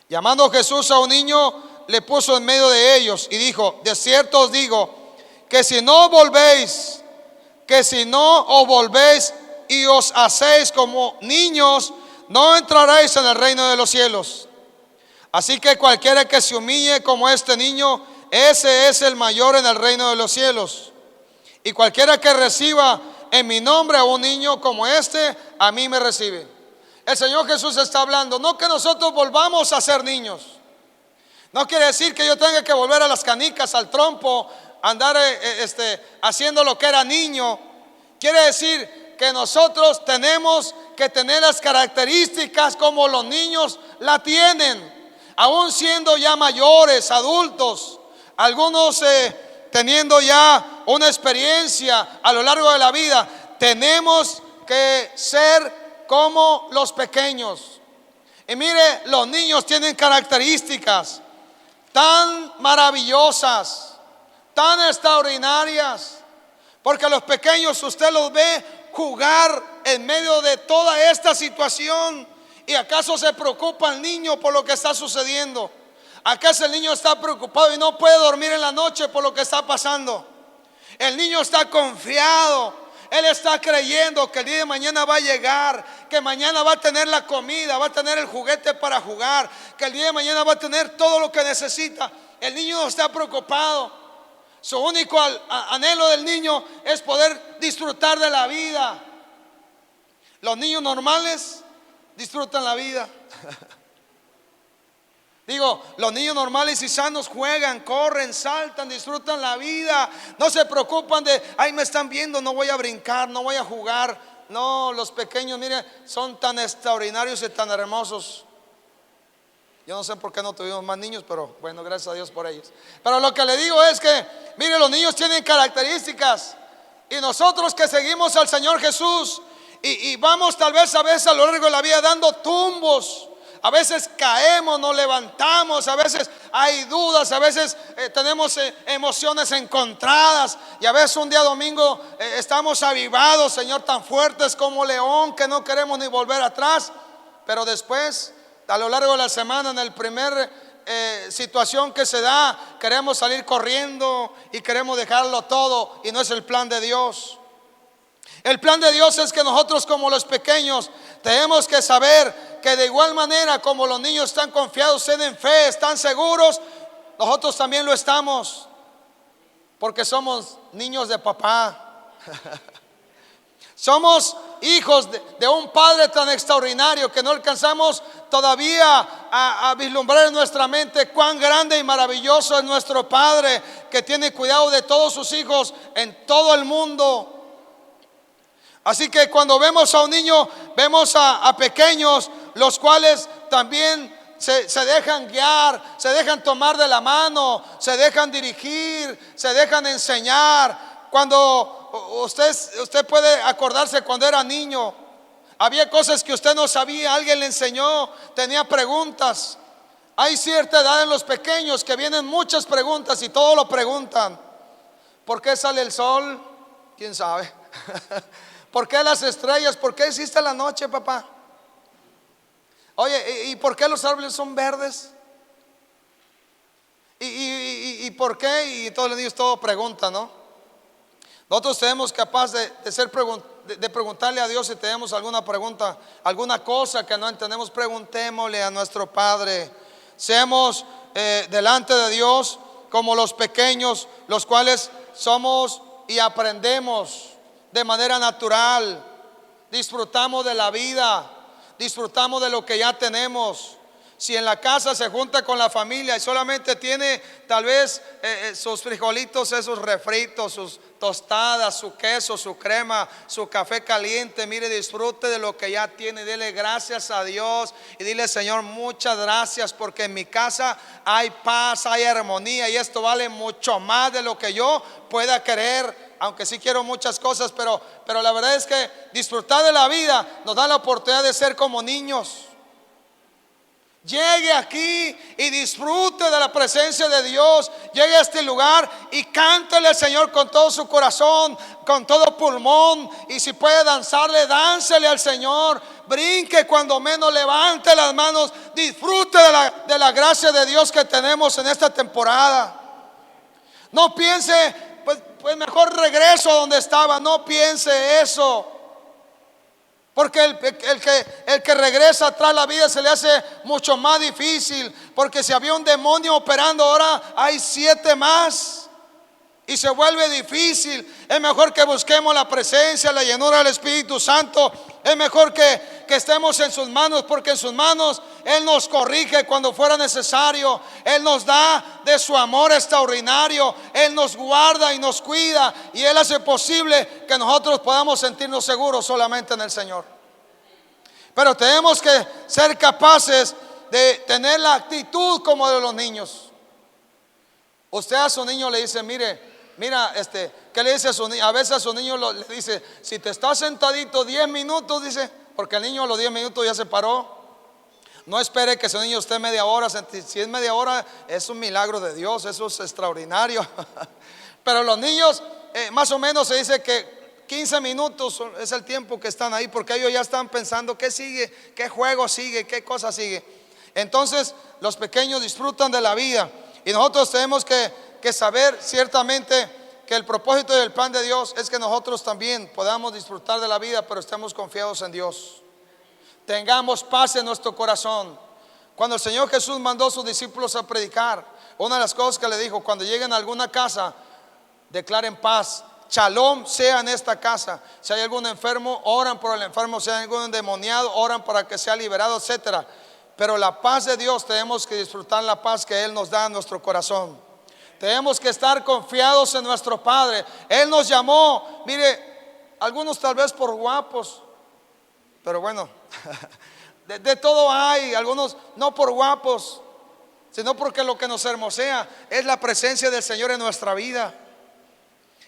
Llamando Jesús a un niño, le puso en medio de ellos y dijo: de cierto os digo, que si no os volvéis y os hacéis como niños, no entraréis en el reino de los cielos. Así que cualquiera que se humille como este niño, ese es el mayor en el reino de los cielos. Y cualquiera que reciba en mi nombre a un niño como este, a mí me recibe. El Señor Jesús está hablando, no que nosotros volvamos a ser niños. No quiere decir que yo tenga que volver a las canicas, al trompo, andar haciendo lo que era niño. Quiere decir que nosotros tenemos que tener las características como los niños la tienen, aún siendo ya mayores, adultos, algunos teniendo ya una experiencia a lo largo de la vida. Tenemos que ser como los pequeños. Y mire, los niños tienen características tan maravillosas, tan extraordinarias, porque los pequeños usted los ve jugar en medio de toda esta situación. ¿Y acaso se preocupa el niño por lo que está sucediendo? ¿Acaso el niño está preocupado y no puede dormir en la noche por lo que está pasando? El niño está confiado. Él está creyendo que el día de mañana va a llegar, que mañana va a tener la comida, va a tener el juguete para jugar, que el día de mañana va a tener todo lo que necesita. El niño no está preocupado. Su único anhelo del niño es poder disfrutar de la vida. Los niños normales disfrutan la vida. Digo, los niños normales y sanos juegan, corren, saltan, disfrutan la vida. No se preocupan de, ay, me están viendo, no voy a brincar, no voy a jugar. No, los pequeños, miren, son tan extraordinarios y tan hermosos. Yo no sé por qué no tuvimos más niños, pero bueno, gracias a Dios por ellos. Pero lo que le digo es que, mire, los niños tienen características. Y nosotros que seguimos al Señor Jesús y vamos tal vez a veces a lo largo de la vida dando tumbos, A veces caemos, nos levantamos, a veces hay dudas, a veces tenemos emociones encontradas. Y a veces un día domingo estamos avivados, Señor, tan fuertes como león que no queremos ni volver atrás. Pero después, a lo largo de la semana, en el primer situación que se da, queremos salir corriendo y queremos dejarlo todo, y no es el plan de Dios. El plan de Dios es que nosotros, como los pequeños, tenemos que saber que de igual manera como los niños están confiados, tienen fe, están seguros, nosotros también lo estamos, porque somos niños de papá. Somos hijos de un Padre tan extraordinario que no alcanzamos todavía a vislumbrar en nuestra mente cuán grande y maravilloso es nuestro Padre, que tiene cuidado de todos sus hijos en todo el mundo. Así que cuando vemos a un niño, vemos a pequeños, los cuales también se dejan guiar, se dejan tomar de la mano, se dejan dirigir, se dejan enseñar. Cuando usted puede acordarse cuando era niño, había cosas que usted no sabía, alguien le enseñó, tenía preguntas. Hay cierta edad en los pequeños que vienen muchas preguntas y todo lo preguntan. ¿Por qué sale el sol? ¿Quién sabe? ¿Por qué las estrellas? ¿Por qué existe la noche, papá? Oye, ¿y por qué los árboles son verdes? ¿Y por qué? Y todos los niños todo preguntan, ¿no? Nosotros tenemos capaz de preguntarle a Dios si tenemos alguna pregunta, alguna cosa que no entendemos, preguntémosle a nuestro Padre. Seamos delante de Dios como los pequeños, los cuales somos y aprendemos de manera natural. Disfrutamos de la vida, disfrutamos de lo que ya tenemos. Si en la casa se junta con la familia y solamente tiene tal vez sus frijolitos, esos refritos, sus tostadas, su queso, su crema, su café caliente, mire, disfrute de lo que ya tiene, dele gracias a Dios y dile: Señor, muchas gracias, porque en mi casa hay paz, hay armonía, y esto vale mucho más de lo que yo pueda querer. Aunque sí quiero muchas cosas, pero la verdad es que disfrutar de la vida nos da la oportunidad de ser como niños. Llegue aquí y disfrute de la presencia de Dios. Llegue a este lugar y cántele al Señor con todo su corazón, con todo pulmón. Y si puede danzarle, dánsele al Señor. Brinque cuando menos, levante las manos. Disfrute de la gracia de Dios que tenemos en esta temporada. No piense, pues mejor regreso a donde estaba. No piense eso. Porque el que regresa atrás, la vida se le hace mucho más difícil. Porque si había un demonio operando, ahora hay 7 más. Y se vuelve difícil. Es mejor que busquemos la presencia, la llenura del Espíritu Santo. Es mejor que estemos en sus manos, porque en sus manos Él nos corrige cuando fuera necesario. Él nos da de su amor extraordinario. Él nos guarda y nos cuida. Y Él hace posible que nosotros podamos sentirnos seguros solamente en el Señor. Pero tenemos que ser capaces de tener la actitud como de los niños. Usted a su niño le dice: mira, ¿qué le dice a su niño? A veces a su niño le dice: si te estás sentadito 10 minutos, dice, porque el niño a los 10 minutos ya se paró. No espere que su niño esté media hora. Si es media hora, es un milagro de Dios, eso es extraordinario. Pero los niños, más o menos se dice que 15 minutos es el tiempo que están ahí, porque ellos ya están pensando qué sigue, qué juego sigue, qué cosa sigue. Entonces los pequeños disfrutan de la vida, y nosotros tenemos que saber ciertamente que el propósito del plan de Dios es que nosotros también podamos disfrutar de la vida, pero estemos confiados en Dios. Tengamos paz en nuestro corazón. Cuando el Señor Jesús mandó a sus discípulos a predicar, una de las cosas que le dijo: cuando lleguen a alguna casa, declaren paz. Shalom sea en esta casa. Si hay algún enfermo, oran por el enfermo. Si hay algún endemoniado, oran para que sea liberado, etcétera. Pero la paz de Dios, tenemos que disfrutar la paz que Él nos da en nuestro corazón. Tenemos que estar confiados en nuestro Padre. Él nos llamó, mire, algunos tal vez por guapos, pero bueno, de todo hay. Algunos no por guapos, sino porque lo que nos hermosea es la presencia del Señor en nuestra vida.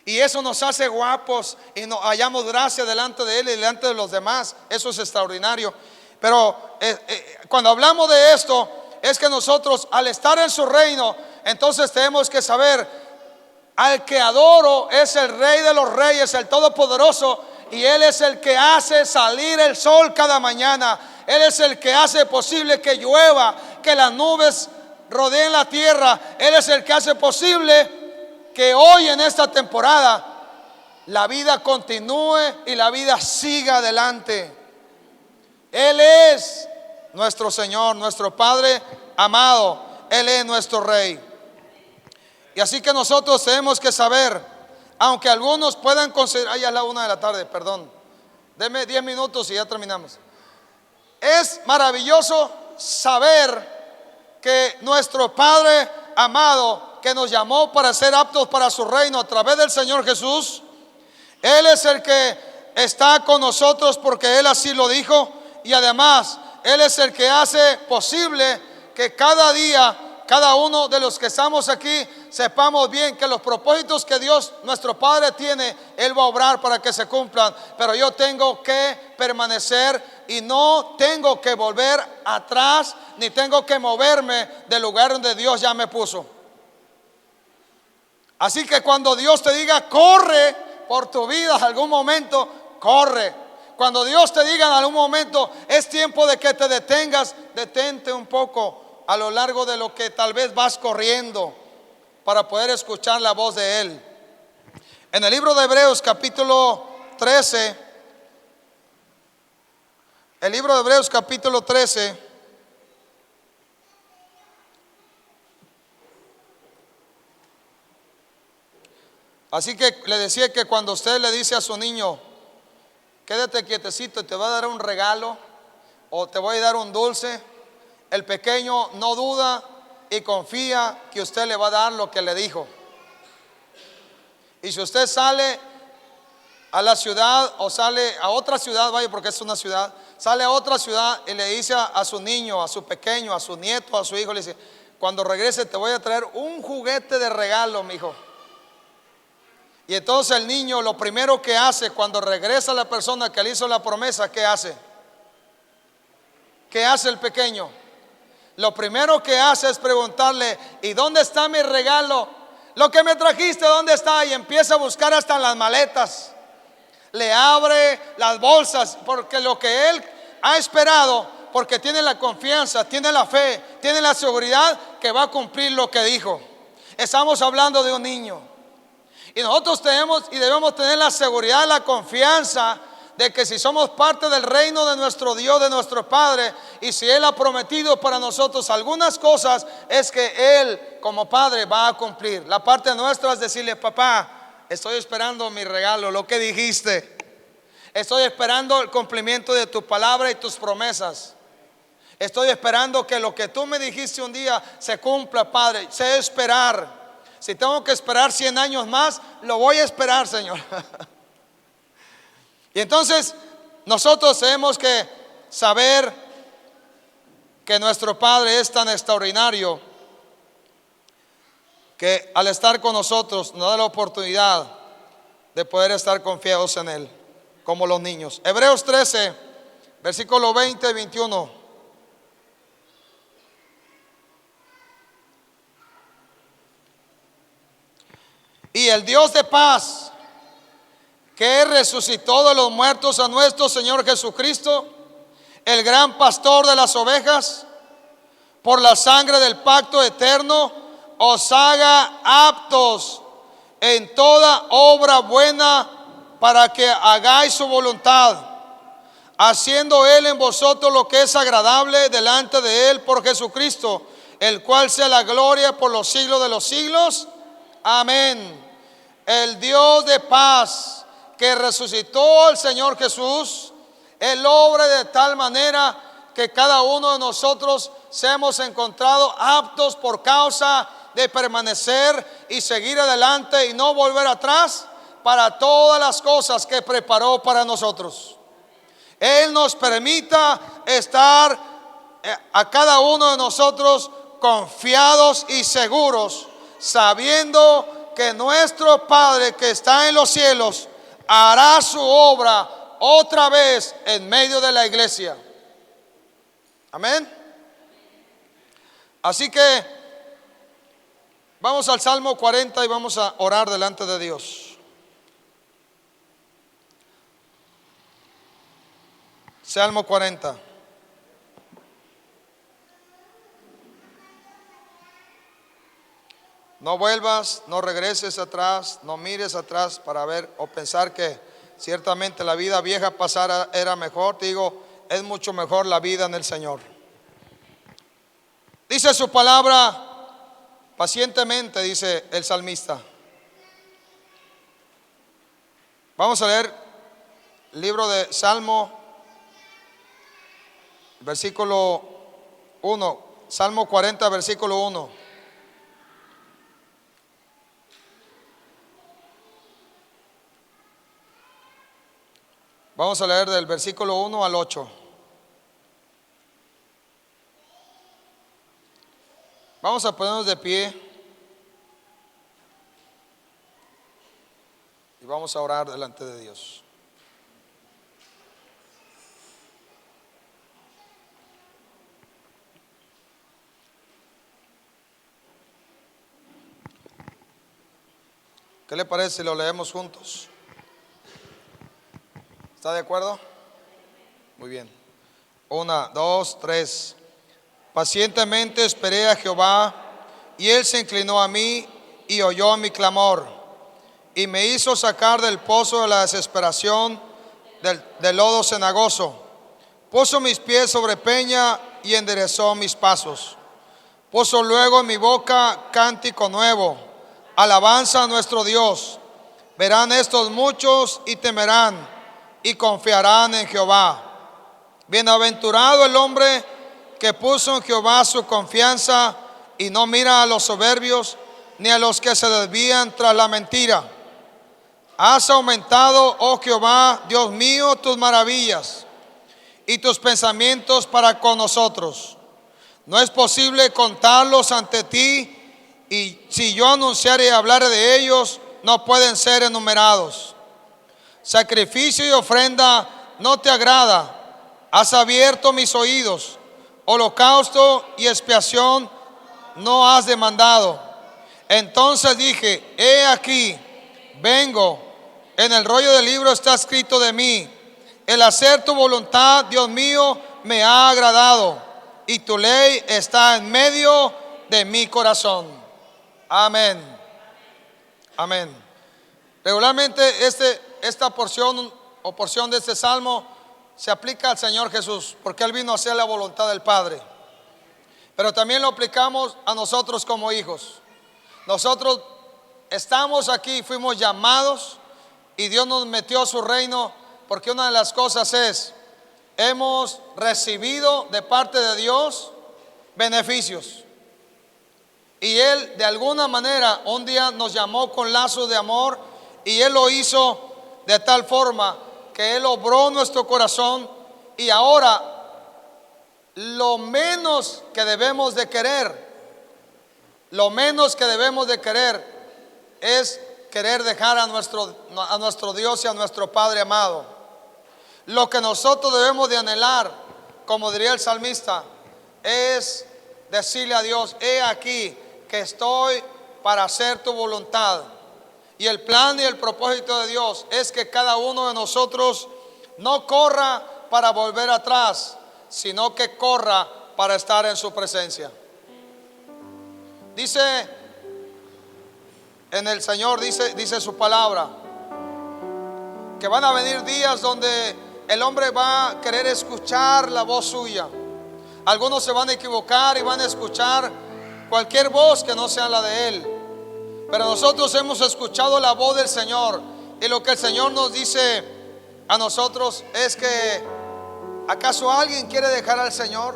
Y eso nos hace guapos y nos hallamos gracia delante de Él y delante de los demás. Eso es extraordinario. Pero cuando hablamos de esto, es que nosotros al estar en su reino, entonces tenemos que saber, al que adoro es el Rey de los Reyes, el Todopoderoso, y Él es el que hace salir el sol cada mañana. Él es el que hace posible que llueva, que las nubes rodeen la tierra. Él es el que hace posible que hoy en esta temporada la vida continúe y la vida siga adelante. Él es nuestro Señor, nuestro Padre amado. Él es nuestro Rey. Y así que nosotros tenemos que saber, aunque algunos puedan considerar, ya es la 1 de la tarde, perdón, deme 10 minutos y ya terminamos. Es maravilloso saber que nuestro Padre amado, que nos llamó para ser aptos para su reino a través del Señor Jesús, Él es el que está con nosotros porque Él así lo dijo. Y además Él es el que hace posible que cada día, cada uno de los que estamos aquí, sepamos bien que los propósitos que Dios nuestro Padre tiene, Él va a obrar para que se cumplan. Pero yo tengo que permanecer y no tengo que volver atrás, ni tengo que moverme del lugar donde Dios ya me puso. Así que cuando Dios te diga corre por tu vida en algún momento, corre. Cuando Dios te diga en algún momento es tiempo de que te detengas, detente un poco a lo largo de lo que tal vez vas corriendo para poder escuchar la voz de Él. En el libro de Hebreos capítulo 13, el libro de Hebreos capítulo 13, así que le decía que cuando usted le dice a su niño, quédate quietecito y te voy a dar un regalo o te voy a dar un dulce, el pequeño no duda y confía que usted le va a dar lo que le dijo. Y si usted sale a la ciudad o sale a otra ciudad, vaya, porque es una ciudad, sale a otra ciudad y le dice a su niño, a su pequeño, a su nieto, a su hijo, le dice, cuando regrese te voy a traer un juguete de regalo, mi hijo. Y entonces el niño lo primero que hace cuando regresa la persona que le hizo la promesa, ¿qué hace? ¿Qué hace el pequeño? Lo primero que hace es preguntarle, ¿y dónde está mi regalo? Lo que me trajiste, ¿dónde está? Y empieza a buscar hasta en las maletas. Le abre las bolsas, porque lo que él ha esperado, porque tiene la confianza, tiene la fe, tiene la seguridad que va a cumplir lo que dijo. Estamos hablando de un niño. Y nosotros tenemos y debemos tener la seguridad, la confianza de que si somos parte del reino de nuestro Dios, de nuestro Padre, y si Él ha prometido para nosotros algunas cosas, es que Él como Padre va a cumplir. La parte nuestra es decirle, papá, estoy esperando mi regalo, lo que dijiste. Estoy esperando el cumplimiento de tu palabra y tus promesas. Estoy esperando que lo que tú me dijiste un día se cumpla, Padre. Sé esperar. Si tengo que esperar 100 años más, lo voy a esperar, Señor. Y entonces nosotros tenemos que saber que nuestro Padre es tan extraordinario que al estar con nosotros nos da la oportunidad de poder estar confiados en Él, como los niños. Hebreos 13, versículo 20 y 21. Y el Dios de paz, que resucitó de los muertos a nuestro Señor Jesucristo, el gran pastor de las ovejas, por la sangre del pacto eterno, os haga aptos en toda obra buena para que hagáis su voluntad, haciendo Él en vosotros lo que es agradable delante de Él por Jesucristo, el cual sea la gloria por los siglos de los siglos. Amén. El Dios de paz que resucitó al Señor Jesús, Él obra de tal manera que cada uno de nosotros seamos encontrados aptos por causa de permanecer y seguir adelante y no volver atrás para todas las cosas que preparó para nosotros. Él nos permita estar a cada uno de nosotros confiados y seguros, sabiendo que nuestro Padre que está en los cielos hará su obra otra vez en medio de la iglesia. Amén. Así que vamos al Salmo 40 y vamos a orar delante de Dios. Salmo 40. No vuelvas, no regreses atrás, no mires atrás para ver o pensar que ciertamente la vida vieja pasada era mejor. Te digo, es mucho mejor la vida en el Señor. Dice su palabra pacientemente, dice el salmista. Vamos a leer el libro de Salmo, versículo 1, Salmo 40, versículo 1. Vamos a leer del versículo 1 al 8. Vamos a ponernos de pie y vamos a orar delante de Dios. ¿Qué le parece si lo leemos juntos? ¿Está de acuerdo? Muy bien. 1, 2, 3. Pacientemente esperé a Jehová, y Él se inclinó a mí y oyó mi clamor, y me hizo sacar del pozo de la desesperación, del lodo cenagoso. Puso mis pies sobre peña y enderezó mis pasos. Puso luego en mi boca cántico nuevo, alabanza a nuestro Dios. Verán estos muchos y temerán y confiarán en Jehová. Bienaventurado el hombre que puso en Jehová su confianza y no mira a los soberbios ni a los que se desvían tras la mentira. Has aumentado, oh Jehová, Dios mío, tus maravillas y tus pensamientos para con nosotros. No es posible contarlos ante ti, y si yo anunciare y hablare de ellos, no pueden ser enumerados. Sacrificio y ofrenda no te agrada. Has abierto mis oídos. Holocausto y expiación no has demandado. Entonces dije, he aquí, vengo. En el rollo del libro está escrito de mí. El hacer tu voluntad, Dios mío, me ha agradado, y tu ley está en medio de mi corazón. Amén. Amén. Regularmente esta porción o porción de este salmo se aplica al Señor Jesús, porque Él vino a hacer la voluntad del Padre. Pero también lo aplicamos a nosotros como hijos. Nosotros estamos aquí, fuimos llamados, y Dios nos metió a su reino, porque una de las cosas es, hemos recibido de parte de Dios beneficios. Y Él de alguna manera un día nos llamó con lazos de amor, y Él lo hizo de tal forma que Él obró nuestro corazón. Y ahora lo menos que debemos de querer, es querer dejar a nuestro Dios y a nuestro Padre amado. Lo que nosotros debemos de anhelar, como diría el salmista, es decirle a Dios, he aquí que estoy para hacer tu voluntad. Y el plan y el propósito de Dios es que cada uno de nosotros no corra para volver atrás, sino que corra para estar en su presencia. Dice en el Señor, dice su palabra, que van a venir días donde el hombre va a querer escuchar la voz suya. Algunos se van a equivocar y van a escuchar cualquier voz que no sea la de Él. Pero nosotros hemos escuchado la voz del Señor, y lo que el Señor nos dice a nosotros es que, ¿acaso alguien quiere dejar al Señor?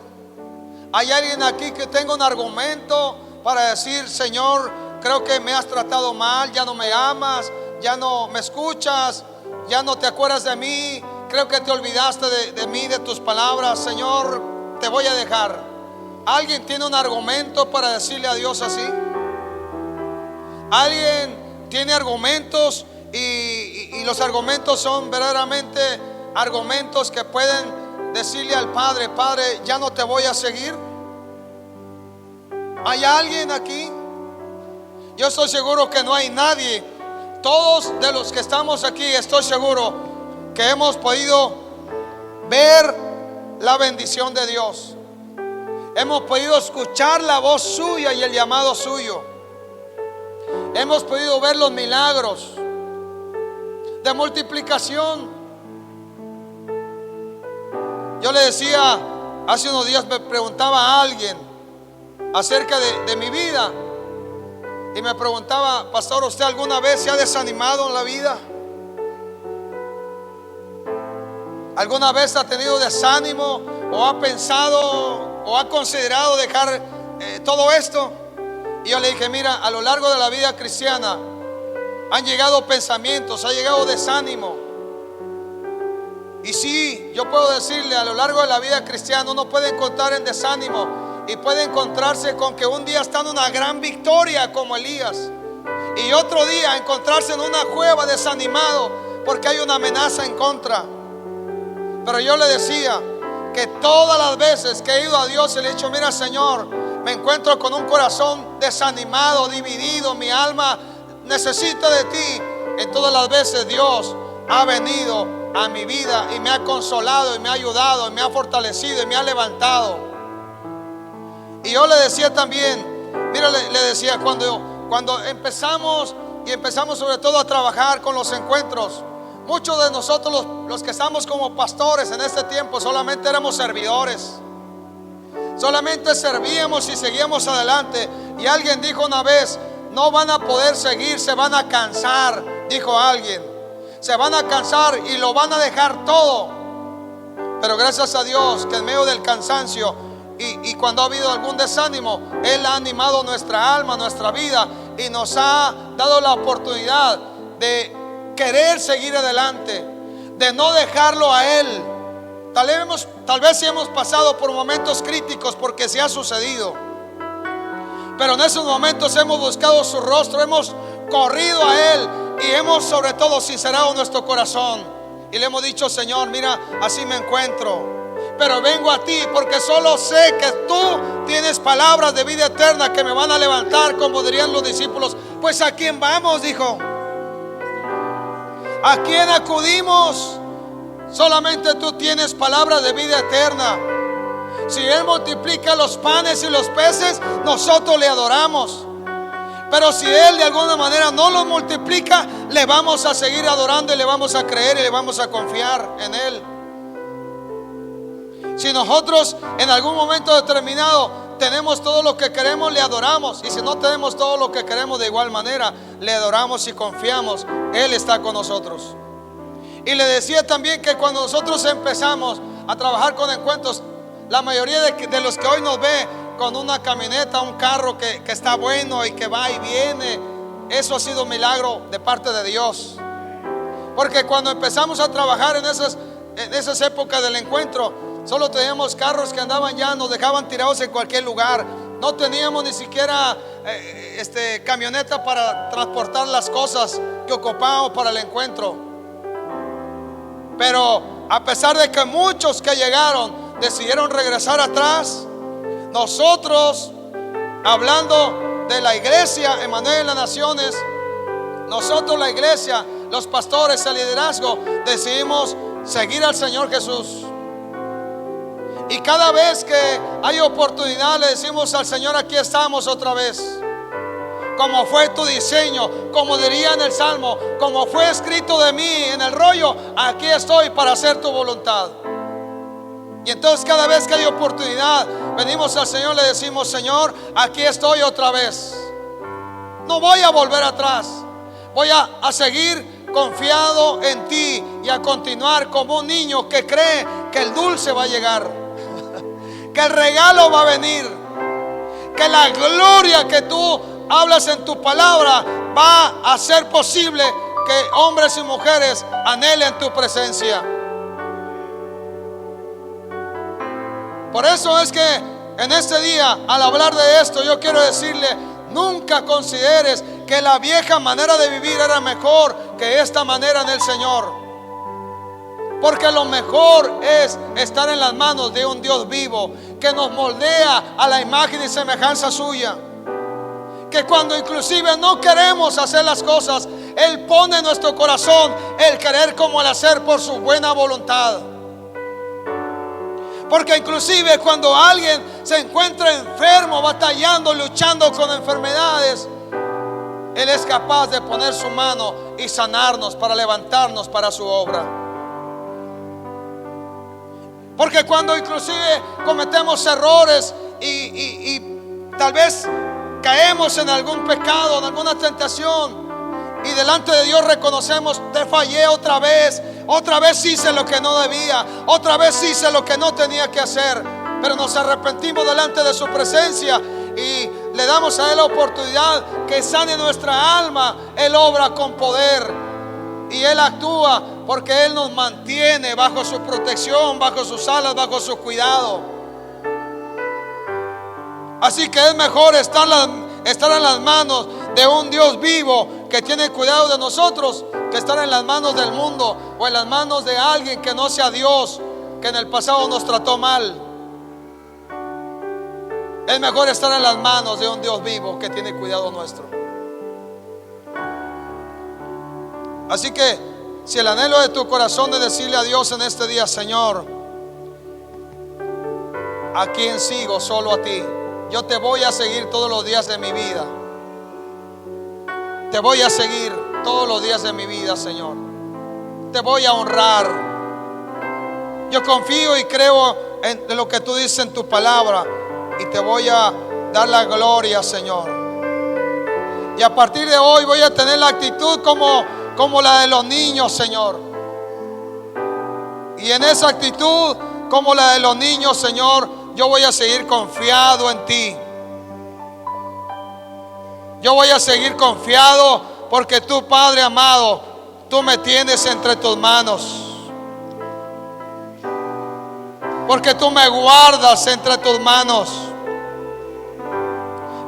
¿Hay alguien aquí que tenga un argumento para decir, Señor, creo que me has tratado mal, ya no me amas, ya no me escuchas, ya no te acuerdas de mí, creo que te olvidaste de mí, de tus palabras, Señor, te voy a dejar? ¿Alguien tiene un argumento para decirle a Dios así? ¿Alguien tiene argumentos? Y los argumentos son verdaderamente argumentos que pueden decirle al Padre: Padre, ya no te voy a seguir? ¿Hay alguien aquí? Yo estoy seguro que no hay nadie. Todos de los que estamos aquí, estoy seguro que hemos podido ver la bendición de Dios. Hemos podido escuchar la voz suya y el llamado suyo. Hemos podido ver los milagros de multiplicación. Yo le decía, hace unos días me preguntaba a alguien acerca de mi vida, y me preguntaba: pastor, ¿usted alguna vez se ha desanimado en la vida? ¿Alguna vez ha tenido desánimo o ha pensado o ha considerado dejar todo esto? Y yo le dije: mira, a lo largo de la vida cristiana han llegado pensamientos, ha llegado desánimo. Y sí, yo puedo decirle, a lo largo de la vida cristiana uno puede encontrar en desánimo, y puede encontrarse con que un día está en una gran victoria como Elías, y otro día encontrarse en una cueva desanimado porque hay una amenaza en contra. Pero yo le decía que todas las veces que he ido a Dios y le he dicho: mira, Señor, me encuentro con un corazón desanimado, dividido, mi alma necesita de ti. En todas las veces Dios ha venido a mi vida y me ha consolado y me ha ayudado y me ha fortalecido y me ha levantado. Y yo le decía también, mira, le decía, cuando empezamos sobre todo a trabajar con los encuentros, muchos de nosotros los que estamos como pastores en este tiempo solamente éramos servidores. Solamente servíamos y seguíamos adelante. Y alguien dijo una vez: no van a poder seguir, se van a cansar. Dijo alguien: se van a cansar y lo van a dejar todo. Pero gracias a Dios que en medio del cansancio y cuando ha habido algún desánimo, Él ha animado nuestra alma, nuestra vida, y nos ha dado la oportunidad de querer seguir adelante, de no dejarlo a Él. Tal vez sí hemos pasado por momentos críticos, porque sí ha sucedido, pero en esos momentos hemos buscado su rostro, hemos corrido a Él y hemos sobre todo sincerado nuestro corazón y le hemos dicho: Señor, mira, así me encuentro, pero vengo a ti porque solo sé que tú tienes palabras de vida eterna que me van a levantar, como dirían los discípulos. Pues ¿a quién vamos?, dijo. ¿A quién acudimos? Solamente tú tienes palabras de vida eterna. Si Él multiplica los panes y los peces, nosotros le adoramos. Pero si Él de alguna manera no los multiplica, le vamos a seguir adorando y le vamos a creer y le vamos a confiar en Él. Si nosotros en algún momento determinado tenemos todo lo que queremos, le adoramos. Y si no tenemos todo lo que queremos, de igual manera le adoramos y confiamos. Él está con nosotros. Y le decía también que cuando nosotros empezamos a trabajar con encuentros, la mayoría de los que hoy nos ve con una camioneta, un carro que está bueno y que va y viene, eso ha sido un milagro de parte de Dios. Porque cuando empezamos a trabajar en esas épocas del encuentro, solo teníamos carros que andaban ya, nos dejaban tirados en cualquier lugar. No teníamos ni siquiera camioneta para transportar las cosas que ocupábamos para el encuentro. Pero a pesar de que muchos que llegaron decidieron regresar atrás, nosotros, hablando de la iglesia Emmanuel en las Naciones, nosotros, la iglesia, los pastores, el liderazgo, decidimos seguir al Señor Jesús. Y cada vez que hay oportunidad le decimos al Señor: aquí estamos otra vez. Como fue tu diseño, como diría en el Salmo, como fue escrito de mí en el rollo, aquí estoy para hacer tu voluntad. Y entonces cada vez que hay oportunidad, venimos al Señor y le decimos: Señor, aquí estoy otra vez. No voy a volver atrás. Voy a seguir confiado en ti y a continuar como un niño que cree que el dulce va a llegar, que el regalo va a venir, que la gloria que tú hablas en tu palabra va a hacer posible que hombres y mujeres anhelen tu presencia. Por eso es que en este día, al hablar de esto, yo quiero decirle: nunca consideres que la vieja manera de vivir era mejor que esta manera en el Señor. Porque lo mejor es estar en las manos de un Dios vivo que nos moldea a la imagen y semejanza suya. Que cuando inclusive no queremos hacer las cosas, Él pone en nuestro corazón el querer como el hacer por su buena voluntad. Porque inclusive cuando alguien se encuentra enfermo, batallando, luchando con enfermedades, Él es capaz de poner su mano y sanarnos para levantarnos para su obra. Porque cuando inclusive cometemos errores y tal vez caemos en algún pecado, en alguna tentación, y delante de Dios reconocemos: te fallé otra vez hice lo que no debía, otra vez hice lo que no tenía que hacer. Pero nos arrepentimos delante de su presencia y le damos a Él la oportunidad que sane nuestra alma. Él obra con poder y Él actúa porque Él nos mantiene bajo su protección, bajo sus alas, bajo su cuidado. Así que es mejor estar en las manos de un Dios vivo que tiene cuidado de nosotros, que estar en las manos del mundo o en las manos de alguien que no sea Dios, que en el pasado nos trató mal. Es mejor estar en las manos de un Dios vivo que tiene cuidado nuestro. Así que si el anhelo de tu corazón es decirle a Dios en este día: Señor, ¿a quién sigo? Solo a ti. Yo te voy a seguir todos los días de mi vida. Te voy a seguir todos los días de mi vida, Señor. Te voy a honrar. Yo confío y creo en lo que tú dices en tu palabra, y te voy a dar la gloria, Señor. Y a partir de hoy voy a tener la actitud como la de los niños, Señor. Y en esa actitud como la de los niños, Señor, yo voy a seguir confiado en ti. Yo voy a seguir confiado porque tú, Padre amado, tú me tienes entre tus manos. Porque tú me guardas entre tus manos.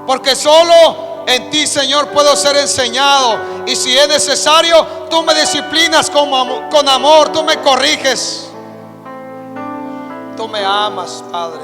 Porque solo en ti, Señor, puedo ser enseñado. Y si es necesario, tú me disciplinas con amor, tú me corriges. Tú me amas, Padre.